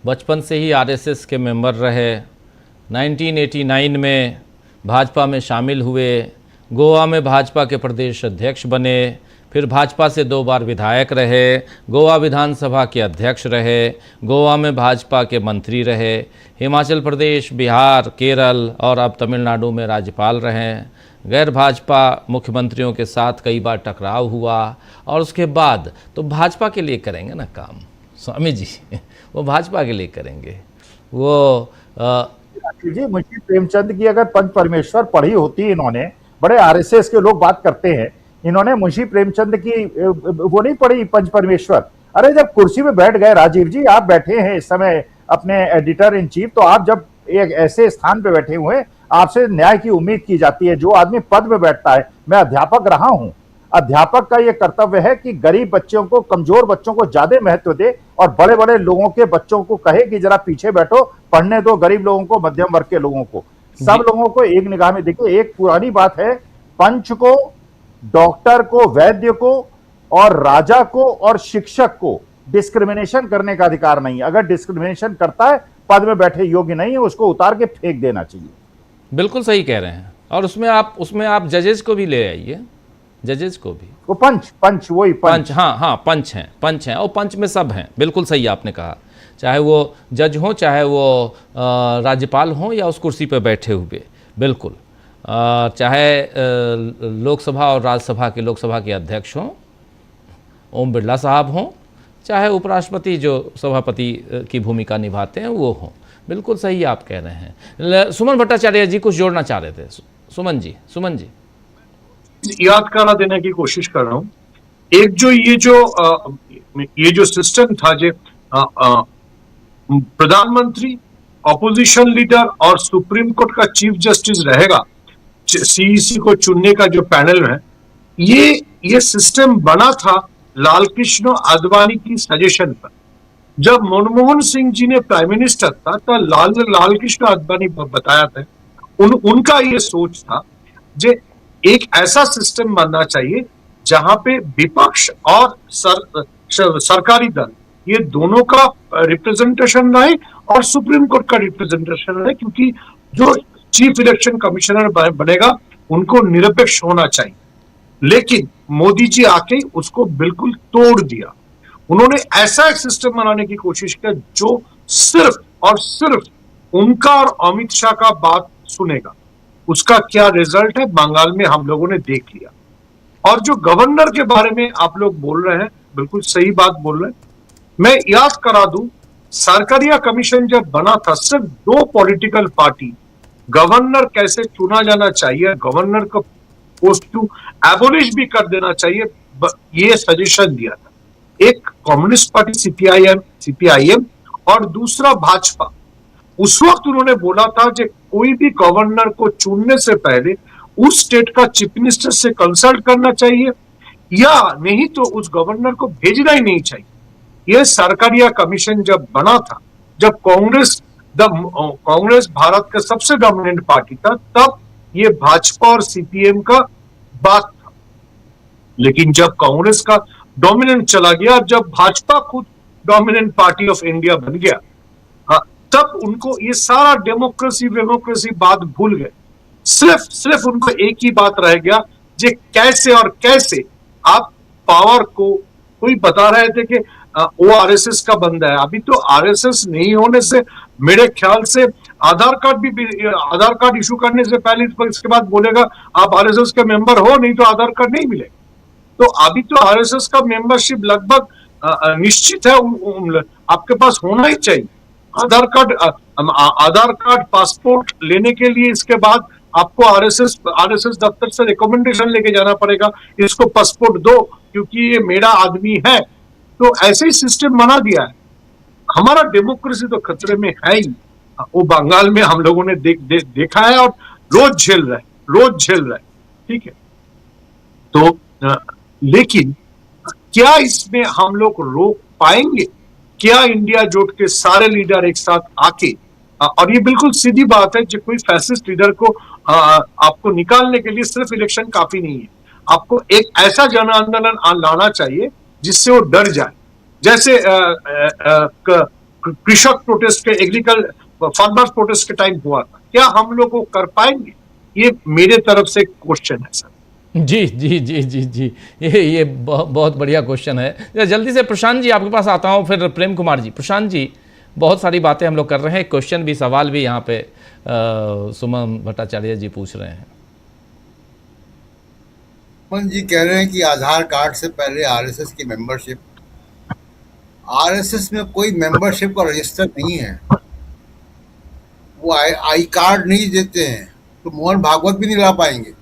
बचपन से ही आरएसएस के मेंबर रहे, 1989 में भाजपा में शामिल हुए, गोवा में भाजपा के प्रदेश अध्यक्ष बने, फिर भाजपा से 2 बार विधायक रहे, गोवा विधानसभा के अध्यक्ष रहे, गोवा में भाजपा के मंत्री रहे, हिमाचल प्रदेश, बिहार, केरल और अब तमिलनाडु में राज्यपाल रहे। गैर भाजपा मुख्यमंत्रियों के साथ कई बार टकराव हुआ, और उसके बाद तो भाजपा के लिए करेंगे ना काम स्वामी जी, वो भाजपा के लिए करेंगे। वो जी, मुंशी प्रेमचंद की अगर पंच परमेश्वर पढ़ी होती, इन्होंने, बड़े आरएसएस के लोग बात करते हैं, इन्होंने मुंशी प्रेमचंद की वो नहीं पढ़ी पंच परमेश्वर। अरे जब कुर्सी में बैठ गए राजीव जी, आप बैठे हैं इस समय अपने एडिटर इन चीफ, तो आप जब एक ऐसे स्थान पे बैठे हुए, आपसे न्याय की उम्मीद की जाती है। जो आदमी पद में बैठता है, मैं अध्यापक रहा हूं, अध्यापक का यह कर्तव्य है कि गरीब बच्चों को, कमजोर बच्चों को ज्यादा महत्व दे, और बड़े बड़े लोगों के बच्चों को कहे कि जरा पीछे बैठो, पढ़ने दो गरीब लोगों को, मध्यम वर्ग के लोगों को, सब लोगों को एक निगाह में देखिए। एक पुरानी बात है, पंच को, डॉक्टर को, वैद्य को और राजा को और शिक्षक को डिस्क्रिमिनेशन करने का अधिकार नहीं है। अगर डिस्क्रिमिनेशन करता है, पद में बैठे योग्य नहीं है, उसको उतार के फेंक देना चाहिए। बिल्कुल सही कह रहे हैं। और उसमें आप जजेस को भी ले आइए, जजेस को भी। वो पंच वही पंच, हाँ पंच हैं और पंच में सब हैं। बिल्कुल सही आपने कहा, चाहे वो जज हो, चाहे वो राज्यपाल हो, या उस कुर्सी पर बैठे हुए, बिल्कुल, चाहे लोकसभा और राज्यसभा के, लोकसभा के अध्यक्ष हों, ओम बिरला साहब हों, चाहे उपराष्ट्रपति जो सभापति की भूमिका निभाते हैं वो हों। बिल्कुल सही आप कह रहे हैं। सुमन भट्टाचार्य जी कुछ जोड़ना चाह रहे थे। सुमन जी याद करा देने की कोशिश कर रहा हूं। एक जो ये जो सिस्टम था, जो प्रधानमंत्री, ऑपोजिशन लीडर और सुप्रीम कोर्ट का चीफ जस्टिस रहेगा, सीईसी को चुनने का जो पैनल है, ये सिस्टम बना था लालकृष्ण आडवाणी की सजेशन पर। जब मनमोहन सिंह जी ने प्राइम मिनिस्टर था तो लालकृष्ण आडवाणी बताया था, उनका ये सोच था जे एक ऐसा सिस्टम बनना चाहिए जहां पे विपक्ष और सरकारी दल, ये दोनों का रिप्रेजेंटेशन रहे और सुप्रीम कोर्ट का रिप्रेजेंटेशन रहे, क्योंकि जो चीफ इलेक्शन कमिश्नर बनेगा उनको निरपेक्ष होना चाहिए। लेकिन मोदी जी आके उसको बिल्कुल तोड़ दिया। उन्होंने ऐसा एक सिस्टम बनाने की कोशिश की जो सिर्फ और सिर्फ उनका और अमित शाह का बात सुनेगा। उसका क्या रिजल्ट है बंगाल में हम लोगों ने देख लिया। और जो गवर्नर के बारे में आप लोग बोल रहे हैं, बिल्कुल सही बात बोल रहे हैं। मैं याद करा दूं, सरकारिया कमीशन जब बना था, सिर्फ 2 पॉलिटिकल पार्टी गवर्नर कैसे चुना जाना चाहिए, गवर्नर को पोस्ट टू एबोलिश भी कर देना चाहिए, ये सजेशन दिया था। एक कम्युनिस्ट पार्टी सीपीआईएम और दूसरा भाजपा। उस वक्त उन्होंने बोला था कि कोई भी गवर्नर को चुनने से पहले उस स्टेट का चीफ मिनिस्टर से कंसल्ट करना चाहिए, या नहीं तो उस गवर्नर को भेजना ही नहीं चाहिए। यह सरकारिया कमीशन जब बना था, जब कांग्रेस भारत का सबसे डोमिनेंट पार्टी था, तब ये भाजपा और सीपीएम का बात था। लेकिन जब कांग्रेस का डोमिनेंट चला गया, जब भाजपा खुद डोमिनेंट पार्टी ऑफ इंडिया बन गया, तब उनको ये सारा डेमोक्रेसी बात भूल गए। सिर्फ उनको एक ही बात रह गया, जे कैसे आप पावर को, कोई बता रहे थे कि वो आरएसएस का बंदा है। अभी तो आरएसएस नहीं होने से मेरे ख्याल से आधार कार्ड इशू करने से पहले इसके बाद बोलेगा आप आरएसएस के मेंबर हो, नहीं तो आधार कार्ड नहीं मिलेगा। तो अभी तो आरएसएस का मेंबरशिप लगभग निश्चित है, आपके पास होना ही चाहिए। आधार कार्ड पासपोर्ट लेने के लिए इसके बाद आपको आरएसएस दफ्तर से रिकमेंडेशन लेके जाना पड़ेगा, इसको पासपोर्ट दो क्योंकि ये मेरा आदमी है। तो ऐसे ही सिस्टम बना दिया है। हमारा डेमोक्रेसी तो खतरे में है ही। वो बंगाल में हम लोगों ने देखा है और रोज झेल रहे। ठीक है, तो लेकिन क्या इसमें हम लोग रोक पाएंगे? क्या इंडिया जोट के सारे लीडर एक साथ आके, और ये बिल्कुल सीधी बात है, जो कोई फैसिस्ट लीडर को आपको निकालने के लिए सिर्फ इलेक्शन काफी नहीं है। आपको एक ऐसा जन आंदोलन लाना चाहिए जिससे वो डर जाए, जैसे कृषक प्रोटेस्ट के फार्मर्स प्रोटेस्ट के टाइम हुआ था। क्या हम लोग वो कर पाएंगे? ये मेरे तरफ से क्वेश्चन है सर। जी, ये बहुत बढ़िया क्वेश्चन है। जल्दी से प्रशांत जी आपके पास आता हूँ, फिर प्रेम कुमार जी। प्रशांत जी, बहुत सारी बातें हम लोग कर रहे हैं, क्वेश्चन भी, सवाल भी यहाँ पे सुमन भट्टाचार्य जी पूछ रहे हैं। सुमन जी कह रहे हैं कि आधार कार्ड से पहले आरएसएस की मेंबरशिप। आरएसएस में कोई मेंबरशिप का रजिस्टर नहीं है, वो आई कार्ड नहीं देते हैं, तो मोहन भागवत भी नहीं ला पाएंगे।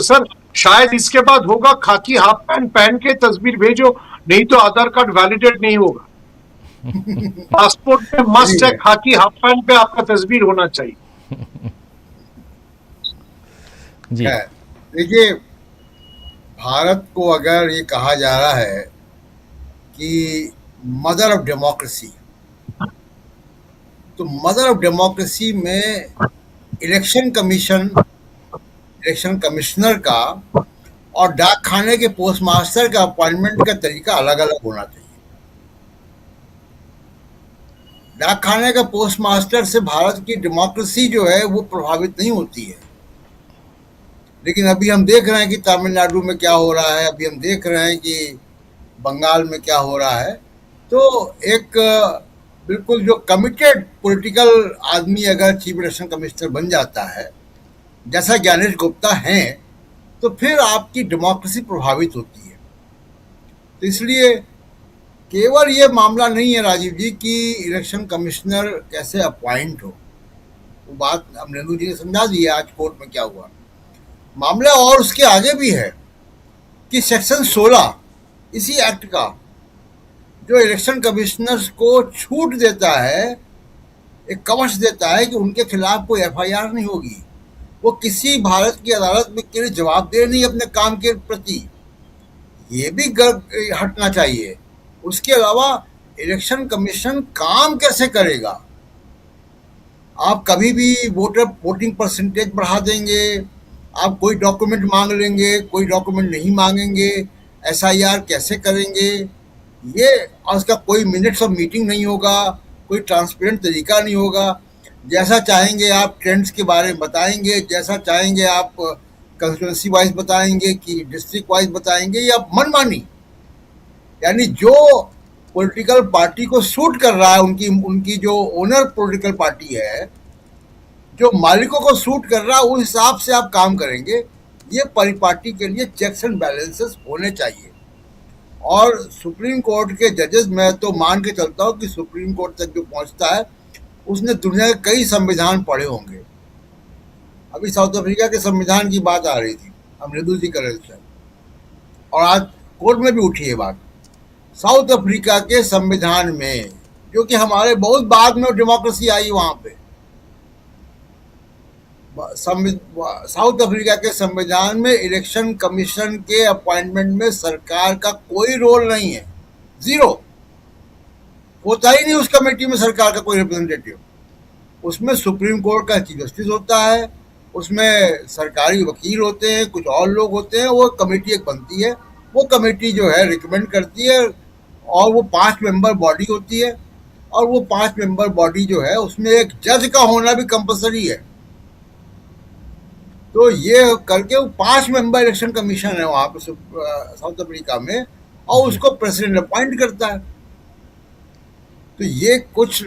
सर शायद इसके बाद होगा खाकी हाफ पैंट पहन के तस्वीर भेजो, नहीं तो आधार कार्ड वैलिडेट नहीं होगा। पासपोर्ट में मस्ट है खाकी हाफ पैंट पे आपका तस्वीर होना चाहिए। जी देखिए, भारत को अगर ये कहा जा रहा है कि मदर ऑफ डेमोक्रेसी, तो मदर ऑफ डेमोक्रेसी में इलेक्शन कमिश्नर का और डाक खाने के पोस्ट मास्टर का अपॉइंटमेंट का तरीका अलग अलग होना चाहिए। डाक खाने का पोस्ट मास्टर से भारत की डेमोक्रेसी जो है वो प्रभावित नहीं होती है। लेकिन अभी हम देख रहे हैं कि तमिलनाडु में क्या हो रहा है, अभी हम देख रहे हैं कि बंगाल में क्या हो रहा है। तो एक बिल्कुल जो कमिटेड पॉलिटिकल आदमी अगर चीफ इलेक्शन कमिश्नर बन जाता है, जैसा ज्ञानेश गुप्ता हैं, तो फिर आपकी डेमोक्रेसी प्रभावित होती है। तो इसलिए केवल ये मामला नहीं है राजीव जी कि इलेक्शन कमिश्नर कैसे अपॉइंट हो, वो बात अमरेंदु जी ने समझा दी है आज कोर्ट में क्या हुआ। मामला और उसके आगे भी है कि सेक्शन 16 इसी एक्ट का जो इलेक्शन कमिश्नर्स को छूट देता है, एक कवच देता है कि उनके खिलाफ कोई एफआईआर नहीं होगी, वो किसी भारत की अदालत में के लिए जवाबदेह नहीं अपने काम के प्रति, ये भी हटना चाहिए। उसके अलावा इलेक्शन कमीशन काम कैसे करेगा? आप कभी भी वोटिंग परसेंटेज बढ़ा देंगे, आप कोई डॉक्यूमेंट मांग लेंगे, कोई डॉक्यूमेंट नहीं मांगेंगे, एसआईआर कैसे करेंगे ये, और उसका कोई मिनट्स ऑफ मीटिंग नहीं होगा, कोई ट्रांसपेरेंट तरीका नहीं होगा। जैसा चाहेंगे आप ट्रेंड्स के बारे में बताएंगे, जैसा चाहेंगे आप कंस्टिट्यूंसी वाइज बताएंगे कि डिस्ट्रिक्ट वाइज बताएंगे, या मनमानी, यानी जो पॉलिटिकल पार्टी को सूट कर रहा है, उनकी जो ओनर पॉलिटिकल पार्टी है, जो मालिकों को सूट कर रहा है, उस हिसाब से आप काम करेंगे। ये परिपाटी के लिए चेक्स एंड बैलेंसेस होने चाहिए। और सुप्रीम कोर्ट के जजेस, मैं तो मान के चलता हूँ कि सुप्रीम कोर्ट तक जो पहुँचता है उसने दुनिया के कई संविधान पढ़े होंगे। अभी साउथ अफ्रीका के संविधान की बात आ रही थी, अमरेंदु जी कर रहे थे, और आज कोर्ट में भी उठी है बात। साउथ अफ्रीका के संविधान में, जो कि हमारे बहुत बाद में डेमोक्रेसी आई वहां पे, साउथ अफ्रीका के संविधान में इलेक्शन कमीशन के अपॉइंटमेंट में सरकार का कोई रोल नहीं है, जीरो, होता ही नहीं उस कमेटी में सरकार का कोई रिप्रेजेंटेटिव। उसमें सुप्रीम कोर्ट का चीफ जस्टिस होता है, उसमें सरकारी वकील होते हैं, कुछ और लोग होते हैं, वो कमेटी एक बनती है, वो कमेटी जो है रिकमेंड करती है, और वो 5 मेंबर बॉडी होती है, और वो 5 मेंबर बॉडी जो है उसमें एक जज का होना भी कंपलसरी है। तो ये करके वो 5 मेंबर इलेक्शन कमीशन है वहाँ पे साउथ अफ्रीका में, और उसको प्रेसिडेंट अपॉइंट करता है। तो ये कुछ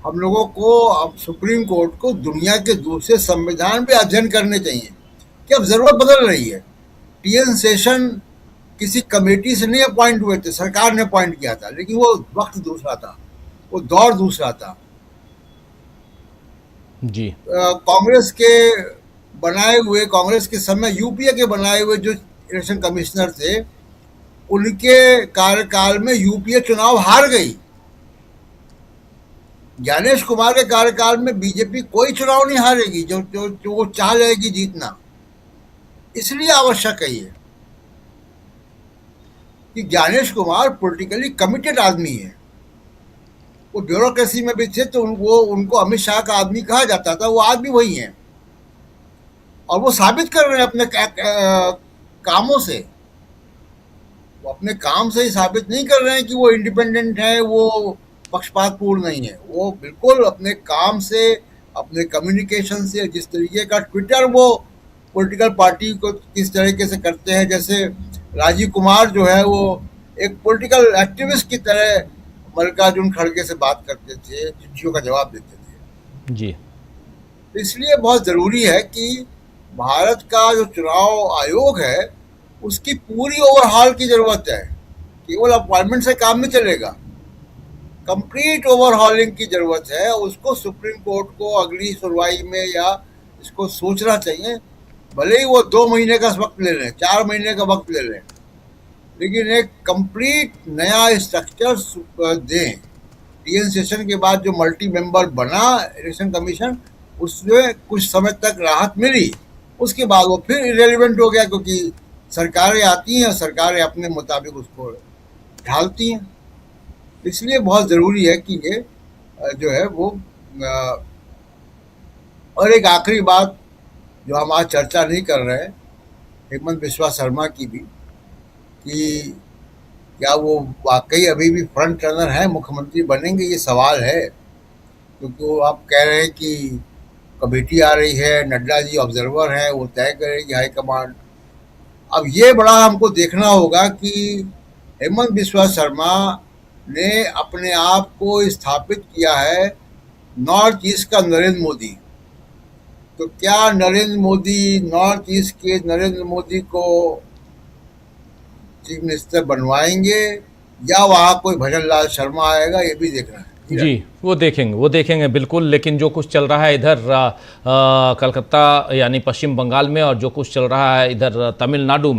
हम लोगों को, अब सुप्रीम कोर्ट को दुनिया के दूसरे संविधान पे अध्ययन करने चाहिए कि अब जरूरत बदल रही है। टीएन शेषन किसी कमेटी से नहीं अपॉइंट हुए थे, सरकार ने अपॉइंट किया था, लेकिन वो वक्त दूसरा था, वो दौर दूसरा था जी। कांग्रेस के समय यूपीए के बनाए हुए जो इलेक्शन कमिश्नर थे, उनके कार्यकाल में यूपीए चुनाव हार गई। ज्ञानेश कुमार के कार्यकाल में बीजेपी कोई चुनाव नहीं हारेगी जो वो चाह जाएगी जीतना। इसलिए आवश्यक है ये कि ज्ञानेश कुमार पॉलिटिकली कमिटेड आदमी है। वो ब्यूरोक्रेसी में भी थे, तो उनको अमित शाह का आदमी कहा जाता था, वो आज भी वही हैं, और वो साबित कर रहे हैं अपने कामों से। वो अपने काम से ही साबित नहीं कर रहे हैं कि वो इंडिपेंडेंट है, वो पक्षपातपूर्ण नहीं है। वो बिल्कुल अपने काम से, अपने कम्युनिकेशन से, जिस तरीके का ट्विटर वो पॉलिटिकल पार्टी को किस तरीके से करते हैं, जैसे राजीव कुमार जो है वो एक पॉलिटिकल एक्टिविस्ट की तरह मल्लिकार्जुन खड़गे से बात करते थे, चिट्ठियों का जवाब देते थे जी। तो इसलिए बहुत ज़रूरी है कि भारत का जो चुनाव आयोग है उसकी पूरी ओवरहॉल की ज़रूरत है। केवल अपॉइंटमेंट से काम नहीं चलेगा, कंप्लीट ओवरहॉलिंग की ज़रूरत है। उसको सुप्रीम कोर्ट को अगली सुनवाई में या इसको सोचना चाहिए। भले ही वो 2 महीने का वक्त ले लें, 4 महीने का वक्त ले लें, लेकिन एक कंप्लीट नया स्ट्रक्चर दें। टीएन सेशन के बाद जो मल्टी मेंबर बना इलेक्शन कमीशन, उसमें कुछ समय तक राहत मिली, उसके बाद वो फिर इरेलीवेंट हो गया, क्योंकि सरकारें आती हैं और सरकारें अपने मुताबिक उसको ढालती हैं। इसलिए बहुत ज़रूरी है कि ये जो है वो और एक आखिरी बात जो हम आज चर्चा नहीं कर रहे हैं, हेमंत बिस्वा शर्मा की भी, कि क्या वो वाकई अभी भी फ्रंट रनर है, मुख्यमंत्री बनेंगे, ये सवाल है। क्योंकि वो आप कह रहे हैं कि कमेटी आ रही है, नड्डा जी ऑब्जर्वर हैं, वो तय करेगी हाईकमांड। अब ये बड़ा हमको देखना होगा कि हेमंत बिस्वा शर्मा ने अपने आप को स्थापित किया है नॉर्थ ईस्ट का नरेंद्र मोदी। तो क्या नरेंद्र मोदी, नॉर्थ ईस्ट के नरेंद्र मोदी को चीफ मिनिस्टर बनवाएंगे या वहाँ कोई भजन लाल शर्मा आएगा, ये भी देखना है। जी, वो देखेंगे बिल्कुल। लेकिन जो कुछ चल रहा है इधर कलकत्ता यानी पश्चिम बंगाल में, और जो कुछ चल रहा है इधर तमिलनाडु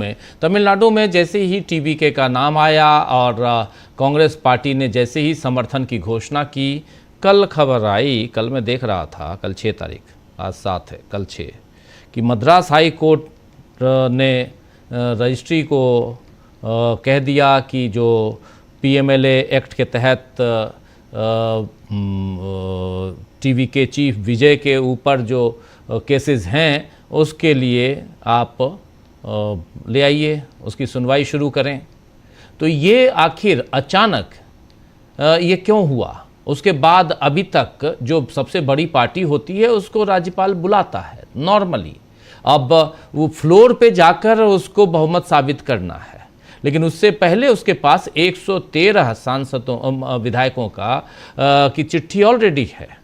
में जैसे ही टीवीके का नाम आया और कांग्रेस पार्टी ने जैसे ही समर्थन की घोषणा की, कल खबर आई, कल मैं देख रहा था, कल 6 तारीख, आज 7 है, कल 6, कि मद्रास हाई कोर्ट ने रजिस्ट्री को कह दिया कि जो पीएमएलए एक्ट के तहत टीवी के चीफ विजय के ऊपर जो केसेस हैं उसके लिए आप ले आइए, उसकी सुनवाई शुरू करें। तो ये आखिर अचानक ये क्यों हुआ? उसके बाद अभी तक जो सबसे बड़ी पार्टी होती है उसको राज्यपाल बुलाता है नॉर्मली, अब वो फ्लोर पे जाकर उसको बहुमत साबित करना है, लेकिन उससे पहले उसके पास 113 सांसदों विधायकों की चिट्ठी ऑलरेडी है।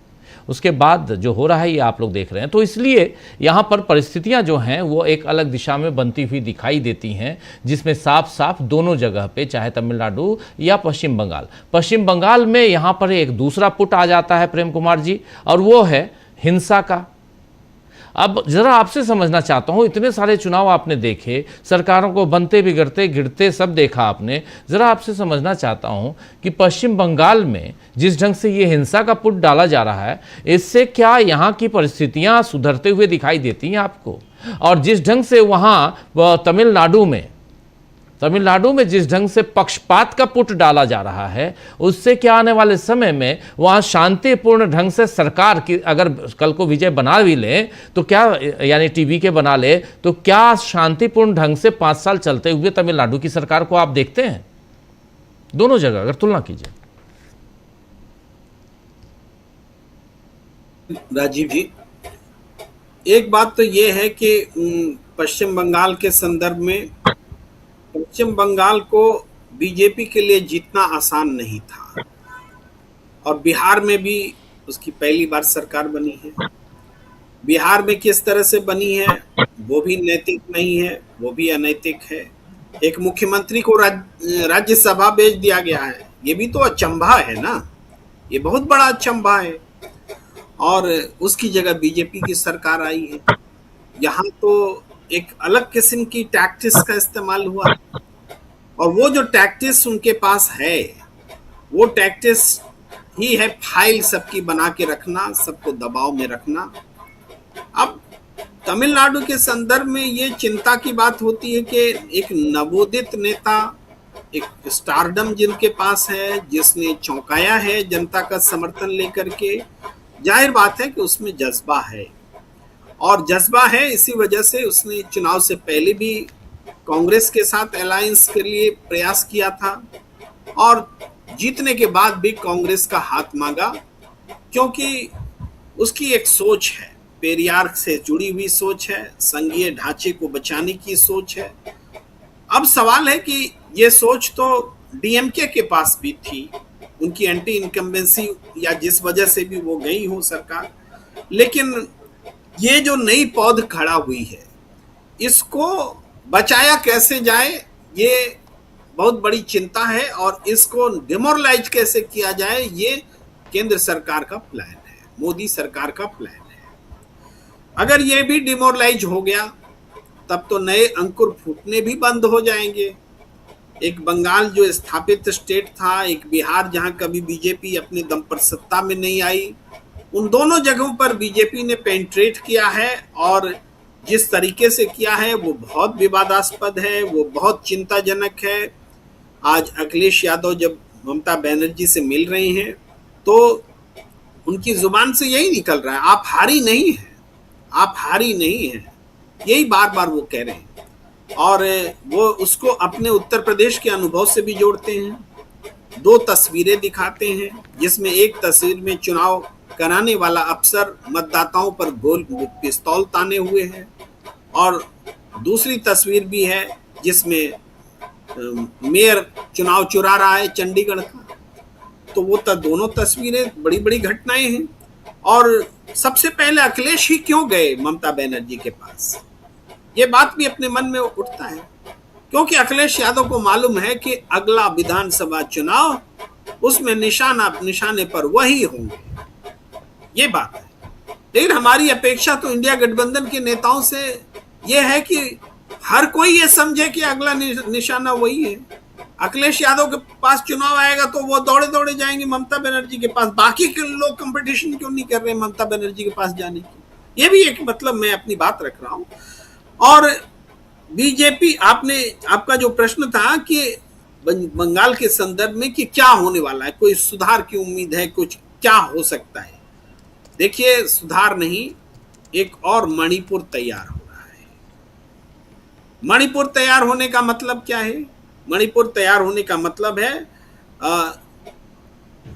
उसके बाद जो हो रहा है ये आप लोग देख रहे हैं। तो इसलिए यहाँ पर परिस्थितियाँ जो हैं वो एक अलग दिशा में बनती हुई दिखाई देती हैं, जिसमें साफ साफ दोनों जगह पे, चाहे तमिलनाडु या पश्चिम बंगाल में यहाँ पर एक दूसरा पुट आ जाता है प्रेम कुमार जी, और वो है हिंसा का। अब ज़रा आपसे समझना चाहता हूँ, इतने सारे चुनाव आपने देखे, सरकारों को बनते बिगड़ते गिरते सब देखा आपने, ज़रा आपसे समझना चाहता हूँ कि पश्चिम बंगाल में जिस ढंग से ये हिंसा का पुट डाला जा रहा है, इससे क्या यहाँ की परिस्थितियाँ सुधरते हुए दिखाई देती हैं आपको? और जिस ढंग से वहाँ तमिलनाडु में जिस ढंग से पक्षपात का पुट डाला जा रहा है, उससे क्या आने वाले समय में वहाँ शांतिपूर्ण ढंग से सरकार की, अगर कल को विजय बना भी ले तो क्या, यानी टीवी के बना ले तो क्या शांतिपूर्ण ढंग से 5 साल चलते हुए तमिलनाडु की सरकार को आप देखते हैं? दोनों जगह अगर तुलना कीजिए। राजीव जी, एक बात तो ये है कि पश्चिम बंगाल के संदर्भ में पश्चिम बंगाल को बीजेपी के लिए जीतना आसान नहीं था, और बिहार में भी उसकी पहली बार सरकार बनी है। बिहार में किस तरह से बनी है वो भी नैतिक नहीं है, वो भी अनैतिक है। एक मुख्यमंत्री को राज्यसभा भेज दिया गया है, ये भी तो अचंभा है ना, ये बहुत बड़ा अचंभा है। और उसकी जगह बीजेपी की सरकार आई है। यहाँ तो एक अलग किस्म की टैक्टिस का इस्तेमाल हुआ, और वो जो टैक्टिस उनके पास है वो टैक्टिस ही है फाइल सबकी बना के रखना, सबको दबाव में रखना। अब तमिलनाडु के संदर्भ में ये चिंता की बात होती है कि एक नवोदित नेता, एक स्टारडम जिनके पास है, जिसने चौंकाया है जनता का समर्थन लेकर के, जाहिर बात है कि उसमें जज्बा है, और जज्बा है इसी वजह से उसने चुनाव से पहले भी कांग्रेस के साथ अलायंस के लिए प्रयास किया था, और जीतने के बाद भी कांग्रेस का हाथ मांगा, क्योंकि उसकी एक सोच है, पेरियार से जुड़ी हुई सोच है, संघीय ढांचे को बचाने की सोच है। अब सवाल है कि ये सोच तो डीएमके के पास भी थी, उनकी एंटी इनकम्बेंसी या जिस वजह से भी वो गई हो सरकार, लेकिन ये जो नई पौध खड़ा हुई है इसको बचाया कैसे जाए, ये बहुत बड़ी चिंता है, और इसको डिमोरलाइज कैसे किया जाए ये केंद्र सरकार का प्लान है, मोदी सरकार का प्लान है। अगर ये भी डिमोरलाइज हो गया तब तो नए अंकुर फूटने भी बंद हो जाएंगे। एक बंगाल जो स्थापित स्टेट था, एक बिहार जहां कभी बीजेपी अपने दम पर सत्ता में नहीं आई, उन दोनों जगहों पर बीजेपी ने पेनिट्रेट किया है, और जिस तरीके से किया है वो बहुत विवादास्पद है, वो बहुत चिंताजनक है। आज अखिलेश यादव जब ममता बनर्जी से मिल रहे हैं तो उनकी जुबान से यही निकल रहा है, आप हारी नहीं हैं, आप हारी नहीं हैं, यही बार बार वो कह रहे हैं। और वो उसको अपने उत्तर प्रदेश के अनुभव से भी जोड़ते हैं। 2 तस्वीरें दिखाते हैं, जिसमें एक तस्वीर में चुनाव कराने वाला अफसर मतदाताओं पर गोल पिस्तौल ताने हुए है, और दूसरी तस्वीर भी है जिसमें मेयर चुनाव चुरा रहा है चंडीगढ़ का। तो वो दोनों तस्वीरें बड़ी बड़ी घटनाएं हैं। और सबसे पहले अखिलेश ही क्यों गए ममता बनर्जी के पास, ये बात भी अपने मन में उठता है, क्योंकि अखिलेश यादव को मालूम है कि अगला विधानसभा चुनाव उसमें निशाने पर वही होंगे, ये बात है। लेकिन हमारी अपेक्षा तो इंडिया गठबंधन के नेताओं से यह है कि हर कोई ये समझे कि अगला निशाना वही है। अखिलेश यादव के पास चुनाव आएगा तो वो दौड़े दौड़े जाएंगे ममता बनर्जी के पास, बाकी के लोग कंपटीशन क्यों नहीं कर रहे ममता बनर्जी के पास जाने की, ये भी एक मतलब मैं अपनी बात रख रहा हूं। और बीजेपी, आपका जो प्रश्न था कि बंगाल के संदर्भ में कि क्या होने वाला है, कोई सुधार की उम्मीद है, कुछ क्या हो सकता है। देखिए, सुधार नहीं, एक और मणिपुर तैयार हो रहा है। मणिपुर तैयार होने का मतलब क्या है? मणिपुर तैयार होने का मतलब है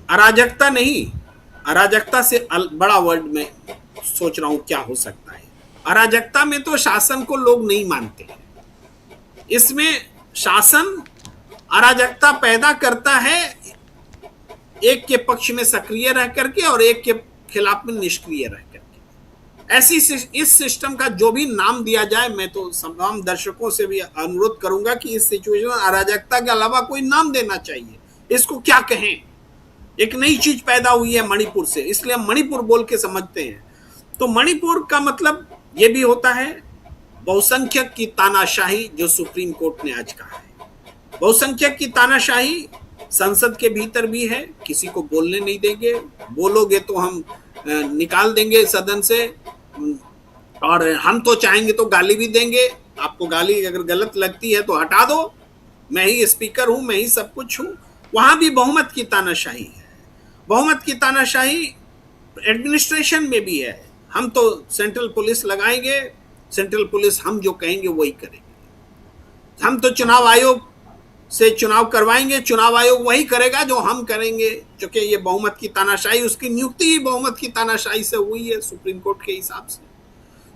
अराजकता नहीं, अराजकता से बड़ा वर्ड में सोच रहा हूं क्या हो सकता है। अराजकता में तो शासन को लोग नहीं मानते हैं, इसमें शासन अराजकता पैदा करता है, एक के पक्ष में सक्रिय रह करके और एक के खिलाफ में निष्क्रिय रह करके। ऐसी इस सिस्टम का जो भी नाम दिया जाए, मैं तो तमाम दर्शकों से भी अनुरोध करूंगा कि इस सिचुएशन में अराजकता के अलावा कोई नाम देना चाहिए। इसको क्या कहें, एक नई चीज पैदा हुई है मणिपुर से, इसलिए हम मणिपुर बोल के समझते हैं। तो मणिपुर का मतलब ये भी होता है बहुसंख्यक की तानाशाही, जो सुप्रीम कोर्ट ने आज कहा है। बहुसंख्यक की तानाशाही संसद के भीतर भी है, किसी को बोलने नहीं देंगे, बोलोगे तो हम निकाल देंगे सदन से, और हम तो चाहेंगे तो गाली भी देंगे। आपको गाली अगर गलत लगती है तो हटा दो, मैं ही स्पीकर हूं, मैं ही सब कुछ हूं। वहां भी बहुमत की तानाशाही है। बहुमत की तानाशाही एडमिनिस्ट्रेशन में भी है। हम तो सेंट्रल पुलिस लगाएंगे, सेंट्रल पुलिस हम जो कहेंगे वही करेंगे। हम तो चुनाव आयोग से चुनाव करवाएंगे, चुनाव आयोग वही करेगा जो हम करेंगे, क्योंकि ये बहुमत की तानाशाही, उसकी नियुक्ति ही बहुमत की तानाशाही से हुई है सुप्रीम कोर्ट के हिसाब से।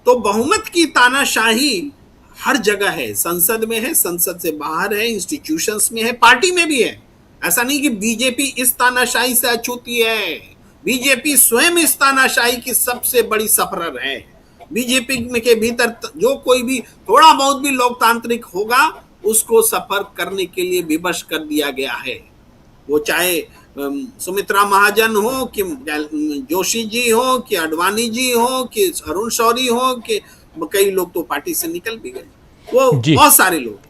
तो बहुमत की तानाशाही हर जगह है, संसद में है, संसद से बाहर है, इंस्टीट्यूशंस में है, पार्टी में भी है। ऐसा नहीं कि बीजेपी इस तानाशाही से अछूती है, बीजेपी स्वयं इस तानाशाही की सबसे बड़ी सफरर है। बीजेपी के भीतर जो कोई भी थोड़ा बहुत भी लोकतांत्रिक होगा उसको सफर करने के लिए विवश कर दिया गया है। वो चाहे सुमित्रा महाजन हो कि जोशी जी हो कि अडवाणी जी हो कि अरुण शौरी हो कि कई लोग तो पार्टी से निकल भी गए, वो बहुत सारे लोग।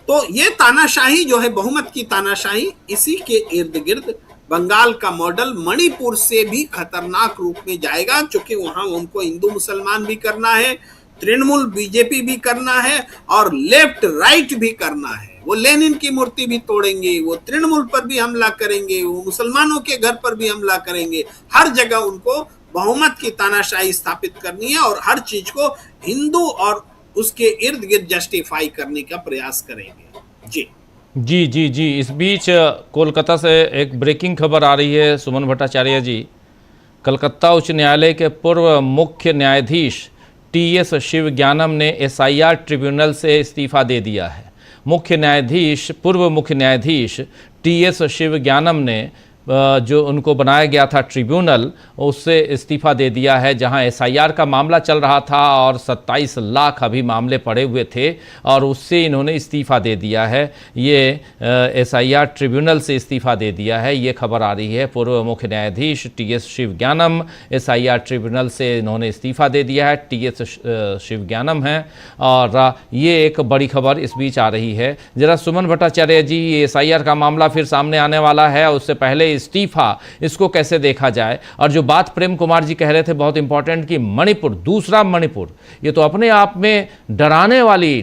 तो ये तानाशाही जो है, बहुमत की तानाशाही, इसी के इर्द गिर्द बंगाल का मॉडल मणिपुर से भी खतरनाक रूप में जाएगा, क्योंकि वहां उनको हिंदू मुसलमान भी करना है, तृणमूल बीजेपी भी करना है और लेफ्ट राइट भी करना है। वो लेनिन की मूर्ति भी तोड़ेंगे, वो तृणमूल पर भी हमला करेंगे, वो मुसलमानों के घर पर भी हमला करेंगे। हर जगह उनको बहुमत की तानाशाही स्थापित करनी है और हर चीज को हिंदू और उसके इर्द गिर्द जस्टिफाई करने का प्रयास करेंगे। जी जी जी जी। इस बीच कोलकाता से एक ब्रेकिंग खबर आ रही है सुमन भट्टाचार्य जी। कलकत्ता उच्च न्यायालय के पूर्व मुख्य न्यायाधीश टीएस शिवज्ञानम ने एसआईआर ट्रिब्यूनल से इस्तीफा दे दिया है। पूर्व मुख्य न्यायाधीश टीएस शिवज्ञानम ने जो उनको बनाया गया था ट्रिब्यूनल, उससे इस्तीफा दे दिया है। जहां एसआईआर का मामला चल रहा था और 27 लाख अभी मामले पड़े हुए थे और उससे इन्होंने इस्तीफा दे दिया है। ये एसआईआर ट्रिब्यूनल से इस्तीफा दे दिया है, ये खबर आ रही है। पूर्व मुख्य न्यायाधीश टीएस शिवज्ञानम, एसआईआर ट्रिब्यूनल से इन्होंने इस्तीफा दे दिया है। टीएस शिवज्ञानम है और ये एक बड़ी खबर इस बीच आ रही है। जरा सुमन भट्टाचार्य जी, ये एसआईआर का मामला फिर सामने आने वाला है, उससे पहले इस्तीफा, इसको कैसे देखा जाए। और जो बात प्रेम कुमार जी कह रहे थे बहुत इंपॉर्टेंट कि मणिपुर, दूसरा मणिपुर, ये तो अपने आप में डराने वाली,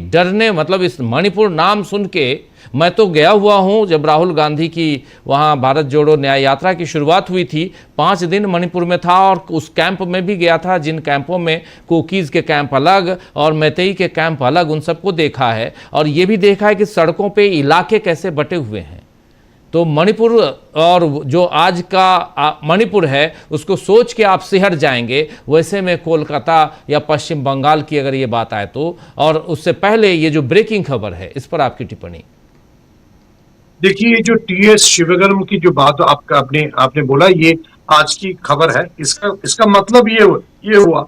मतलब इस मणिपुर नाम सुन के मैं तो गया हुआ हूं, जब राहुल गांधी की वहां भारत जोड़ो न्याय यात्रा की शुरुआत हुई थी, 5 दिन मणिपुर में था और उस कैंप में भी गया था, जिन कैंपों में कुकीज़ के कैंप अलग और मैतेई के कैंप अलग, उन सबको देखा है। और ये भी देखा है कि सड़कों पे इलाके कैसे बटे हुए हैं। तो मणिपुर, और जो आज का मणिपुर है, उसको सोच के आप सिहर जाएंगे। वैसे में कोलकाता या पश्चिम बंगाल की अगर ये बात आए तो, और उससे पहले ये जो ब्रेकिंग खबर है, इस पर आपकी टिप्पणी। देखिए, जो टीएस शिवगर्म की जो बात आपने बोला, ये आज की खबर है। इसका मतलब ये हुआ,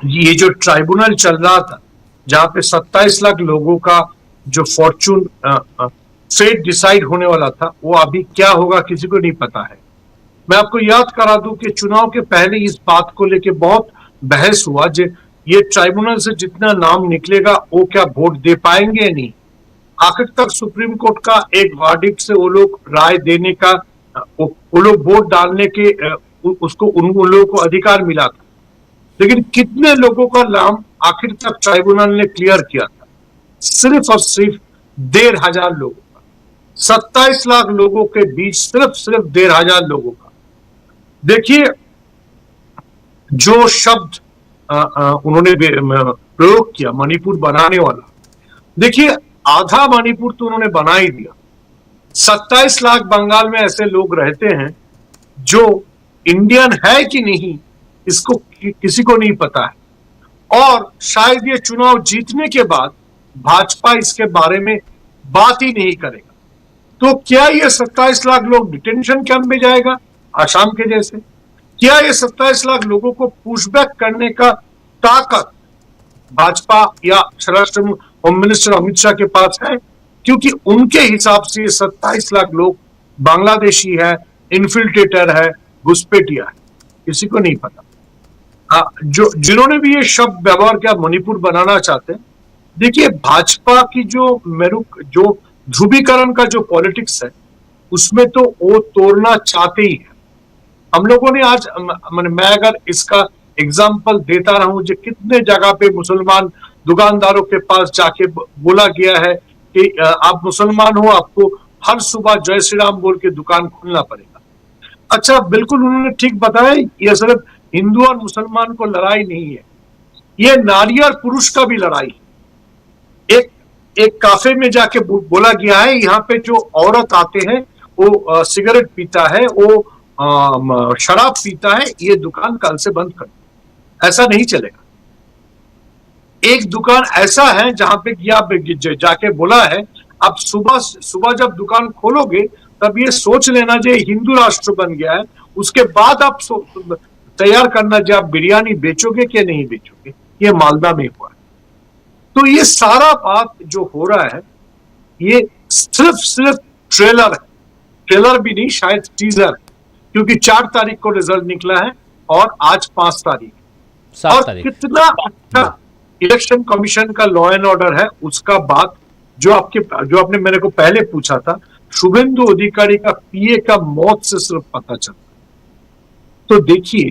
ये जो ट्राइब्यूनल चल रहा था जहां पे 27 लाख लोगों का जो फॉर्चून फेट डिसाइड होने वाला था, वो अभी क्या होगा किसी को नहीं पता है। मैं आपको याद करा दूं कि चुनाव के पहले इस बात को लेके बहुत बहस हुआ, जो ये ट्राइब्यूनल से जितना नाम निकलेगा वो क्या वोट दे पाएंगे या नहीं। आखिर तक सुप्रीम कोर्ट का एक वर्डिक्ट से वो लोग राय देने का, वो लोग वोट डालने के उसको उन लोगों को अधिकार मिला था। लेकिन कितने लोगों का नाम आखिर तक ट्राइब्यूनल ने क्लियर किया था? सिर्फ और सिर्फ 1,500 लोगों का। 27 लाख लोगों के बीच सिर्फ 1,500 लोगों का। देखिए, जो शब्द उन्होंने प्रयोग किया मणिपुर बनाने वाला, देखिए आधा मणिपुर तो उन्होंने बना ही दिया। 27 लाख बंगाल में ऐसे लोग रहते हैं जो इंडियन है कि नहीं, इसको किसी को नहीं पता है। और शायद ये चुनाव जीतने के बाद भाजपा इसके बारे में बात ही नहीं करेगा। तो क्या ये 27 लाख लोग डिटेंशन कैंप में जाएगा आसाम के जैसे? क्या ये 27 लाख लोगों को पुशबैक करने का ताकत भाजपा या स्वराष्ट्र होम मिनिस्टर अमित शाह के पास है? क्योंकि उनके हिसाब से ये 27 लाख लोग बांग्लादेशी है, इन्फिल्ट्रेटर है, घुसपैठिया है, किसी को नहीं पता। जिन्होंने भी ये शब्द व्यवहार किया मणिपुर बनाना चाहते हैं, देखिए भाजपा की जो ध्रुवीकरण का जो पॉलिटिक्स है, उसमें तो वो तोड़ना चाहते ही है। हम लोगों ने आज, मैं अगर इसका एग्जाम्पल देता रहूं, जो कितने जगह पे मुसलमान दुकानदारों के पास जाके बोला गया है कि आप मुसलमान हो, आपको हर सुबह जय श्री राम बोल के दुकान खोलना पड़ेगा। अच्छा, बिल्कुल उन्होंने ठीक बताया, यह सिर्फ हिंदू और मुसलमान को लड़ाई नहीं है, ये नारी और पुरुष का भी लड़ाई है। एक काफे में जाके बोला गया है, यहाँ पे जो औरत आते हैं वो सिगरेट पीता है, वो शराब पीता है, ये दुकान कल से बंद कर। ऐसा नहीं चलेगा। एक दुकान ऐसा है जहां पे जाके बोला है, अब सुबह जब दुकान खोलोगे तब ये सोच लेना जो हिंदू राष्ट्र बन गया है, उसके बाद आप तैयार करना जो आप बिरयानी बेचोगे कि नहीं बेचोगे। ये मालदा में हुआ है। तो ये सारा बात जो हो रहा है, ये सिर्फ ट्रेलर है। ट्रेलर भी नहीं, शायद टीजर है, क्योंकि 4 तारीख को रिजल्ट निकला है और आज 5 तारीख, और कितना अच्छा इलेक्शन कमीशन का लॉ एंड ऑर्डर है, उसका बात जो आपने मेरे को पहले पूछा था, शुभेंदु अधिकारी का पीए का मौत से सिर्फ पता चलता। तो देखिए,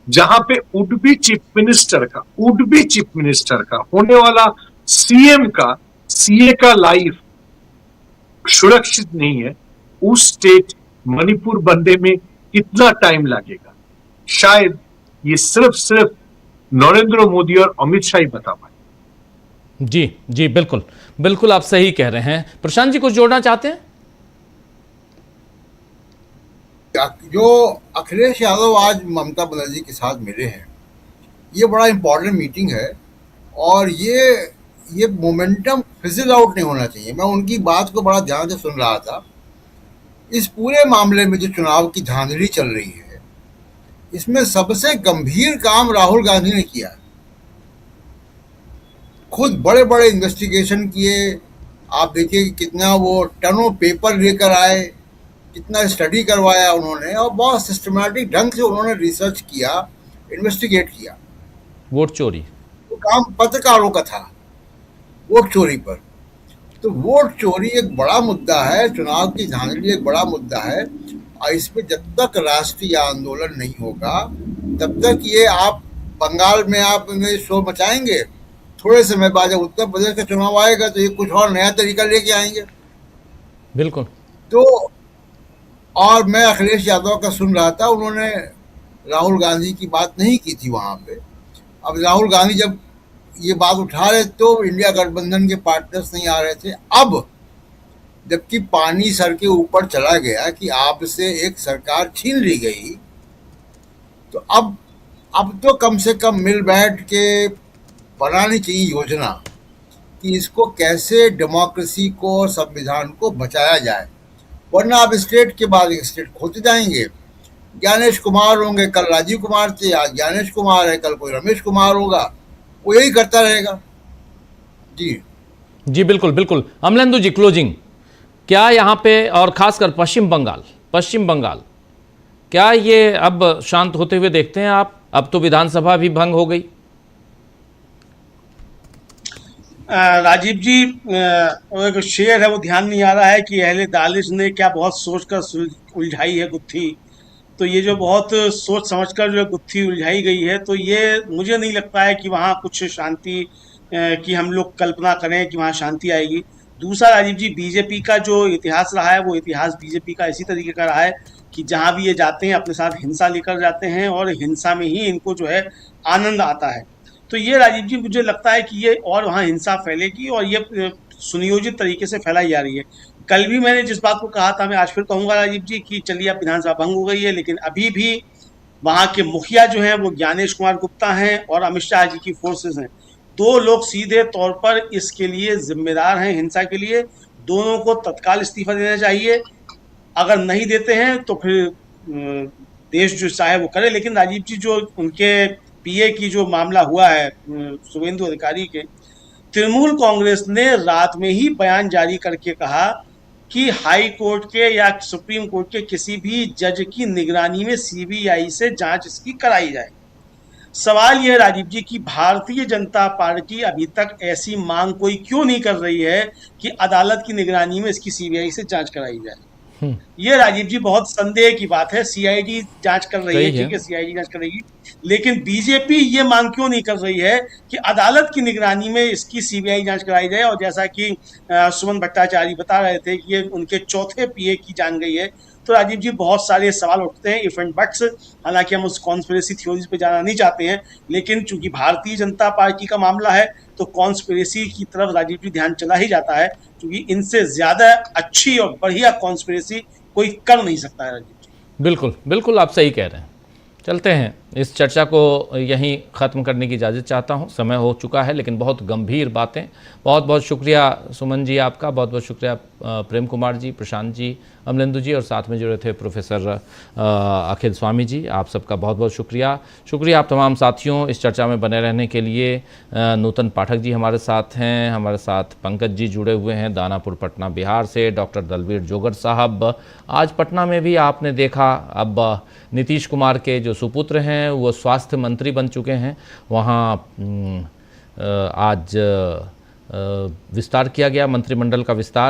जहां पे वुड बी चीफ मिनिस्टर का होने वाला सीएम का, सीए का लाइफ सुरक्षित नहीं है, उस स्टेट मणिपुर बनने में कितना टाइम लगेगा, शायद ये सिर्फ नरेंद्र मोदी और अमित शाह ही बता पाए। जी, बिल्कुल आप सही कह रहे हैं। प्रशांत जी कुछ जोड़ना चाहते हैं? जो अखिलेश यादव आज ममता बनर्जी के साथ मिले हैं, ये बड़ा इंपॉर्टेंट मीटिंग है, और ये मोमेंटम फिजल आउट नहीं होना चाहिए। मैं उनकी बात को बड़ा ध्यान से सुन रहा था। इस पूरे मामले में जो चुनाव की धांधली चल रही है, इसमें सबसे गंभीर काम राहुल गांधी ने किया। खुद बड़े बड़े इन्वेस्टिगेशन किए। आप देखिए कि कितना वो टनों पेपर लेकर आए, कितना स्टडी करवाया उन्होंने, और बहुत सिस्टमैटिक ढंग से उन्होंने रिसर्च किया, इन्वेस्टिगेट किया। वोट चोरी तो काम पत्रकारों का था, वोट चोरी पर। तो वोट चोरी एक बड़ा मुद्दा है, चुनाव की धांधली एक बड़ा मुद्दा है, और इस पे जब तक राष्ट्रीय आंदोलन नहीं होगा तब तक ये आप बंगाल में आप में शोर मचाएंगे, थोड़े समय बाद जब उत्तर प्रदेश का चुनाव आएगा तो ये कुछ और नया तरीका लेके आएंगे। बिल्कुल। तो और मैं अखिलेश यादव का सुन रहा था, उन्होंने राहुल गांधी की बात नहीं की थी वहां पे। अब राहुल गांधी जब ये बात उठा रहे तो इंडिया गठबंधन के पार्टनर्स नहीं आ रहे थे। अब जबकि पानी सर के ऊपर चला गया कि आपसे एक सरकार छीन ली गई, तो अब तो कम से कम मिल बैठ के बनानी चाहिए योजना कि इसको कैसे डेमोक्रेसी को और संविधान को बचाया जाए, वरना आप स्टेट के बाद एक स्टेट खोते जाएंगे। ज्ञानेश कुमार होंगे, कल राजीव कुमार थे, आज ज्ञानेश कुमार है, कल कोई रमेश कुमार होगा, वो यही करता रहेगा। जी बिल्कुल बिल्कुल। अमलेंदु जी, क्लोजिंग, क्या यहाँ पे और खासकर पश्चिम बंगाल क्या ये अब शांत होते हुए देखते हैं आप? अब तो विधानसभा भी भंग हो गई। राजीव जी, एक शेर है वो ध्यान नहीं आ रहा है कि अहले दानिश ने क्या बहुत सोचकर उलझाई है गुत्थी। तो ये जो बहुत सोच समझकर जो गुत्थी उलझाई गई है, तो ये मुझे नहीं लगता है कि वहाँ कुछ शांति की हम लोग कल्पना करें कि वहाँ शांति आएगी। दूसरा राजीव जी, बीजेपी का जो इतिहास रहा है वो इतिहास बीजेपी का इसी तरीके का रहा है कि जहाँ भी ये जाते हैं अपने साथ हिंसा लेकर जाते हैं और हिंसा में ही इनको जो है आनंद आता है। तो ये राजीव जी मुझे लगता है कि ये और वहाँ हिंसा फैलेगी और ये सुनियोजित तरीके से फैलाई जा रही है। कल भी मैंने जिस बात को कहा था, मैं आज फिर कहूँगा राजीव जी कि चलिए अब विधानसभा भंग हो गई है, लेकिन अभी भी वहाँ के मुखिया जो हैं वो ज्ञानेश कुमार गुप्ता हैं और अमित शाह जी की फोर्सेस हैं। दो लोग सीधे तौर पर इसके लिए जिम्मेदार हैं, हिंसा के लिए। दोनों को तत्काल इस्तीफा देना चाहिए। अगर नहीं देते हैं तो फिर देश जो चाहे वो करे। लेकिन राजीव जी, जो उनके पीए की जो मामला हुआ है शुभेंदु अधिकारी के, तृणमूल कांग्रेस ने रात में ही बयान जारी करके कहा कि हाई कोर्ट के या सुप्रीम कोर्ट के किसी भी जज की निगरानी में सीबीआई से जांच इसकी कराई जाए। सवाल यह राजीव जी कि भारतीय जनता पार्टी अभी तक ऐसी मांग कोई क्यों नहीं कर रही है कि अदालत की निगरानी में इसकी सीबीआई से जांच कराई जाए। ये राजीव जी बहुत संदेह की बात है। सीआईडी जांच कर रही है, ठीक है, सीआईडी जांच करेगी, लेकिन बीजेपी ये मांग क्यों नहीं कर रही है कि अदालत की निगरानी में इसकी सीबीआई जांच कराई जाए। और जैसा कि सुमन भट्टाचार्य बता रहे थे कि ये उनके चौथे पीए की जान गई है। तो राजीव जी बहुत सारे सवाल उठते हैं, इफ एंड बट्स। हालांकि हम उस कॉन्स्पिरेसी थ्योरीज पे जाना नहीं चाहते हैं, लेकिन चूंकि भारतीय जनता पार्टी का मामला है तो कॉन्स्पिरेसी की तरफ राजीव जी ध्यान चला ही जाता है, क्योंकि इनसे ज्यादा अच्छी और बढ़िया कॉन्स्पिरेसी कोई कर नहीं सकता है राजीव जी। बिल्कुल बिल्कुल, आप सही कह रहे हैं। चलते हैं, इस चर्चा को यहीं ख़त्म करने की इजाज़त चाहता हूं। समय हो चुका है, लेकिन बहुत गंभीर बातें। बहुत बहुत शुक्रिया सुमन जी आपका, बहुत बहुत शुक्रिया प्रेम कुमार जी, प्रशांत जी, अमलेंदु जी और साथ में जुड़े थे प्रोफेसर अखिल स्वामी जी। आप सबका बहुत बहुत शुक्रिया आप तमाम साथियों इस चर्चा में बने रहने के लिए। नूतन पाठक जी हमारे साथ हैं, हमारे साथ पंकज जी जुड़े हुए हैं दानापुर पटना बिहार से, डॉक्टर दलवीर जोगर साहब। आज पटना में भी आपने देखा, अब नीतीश कुमार के जो सुपुत्र हैं वो स्वास्थ्य मंत्री बन चुके हैं। वहाँ आज विस्तार किया गया, मंत्रिमंडल का विस्तार।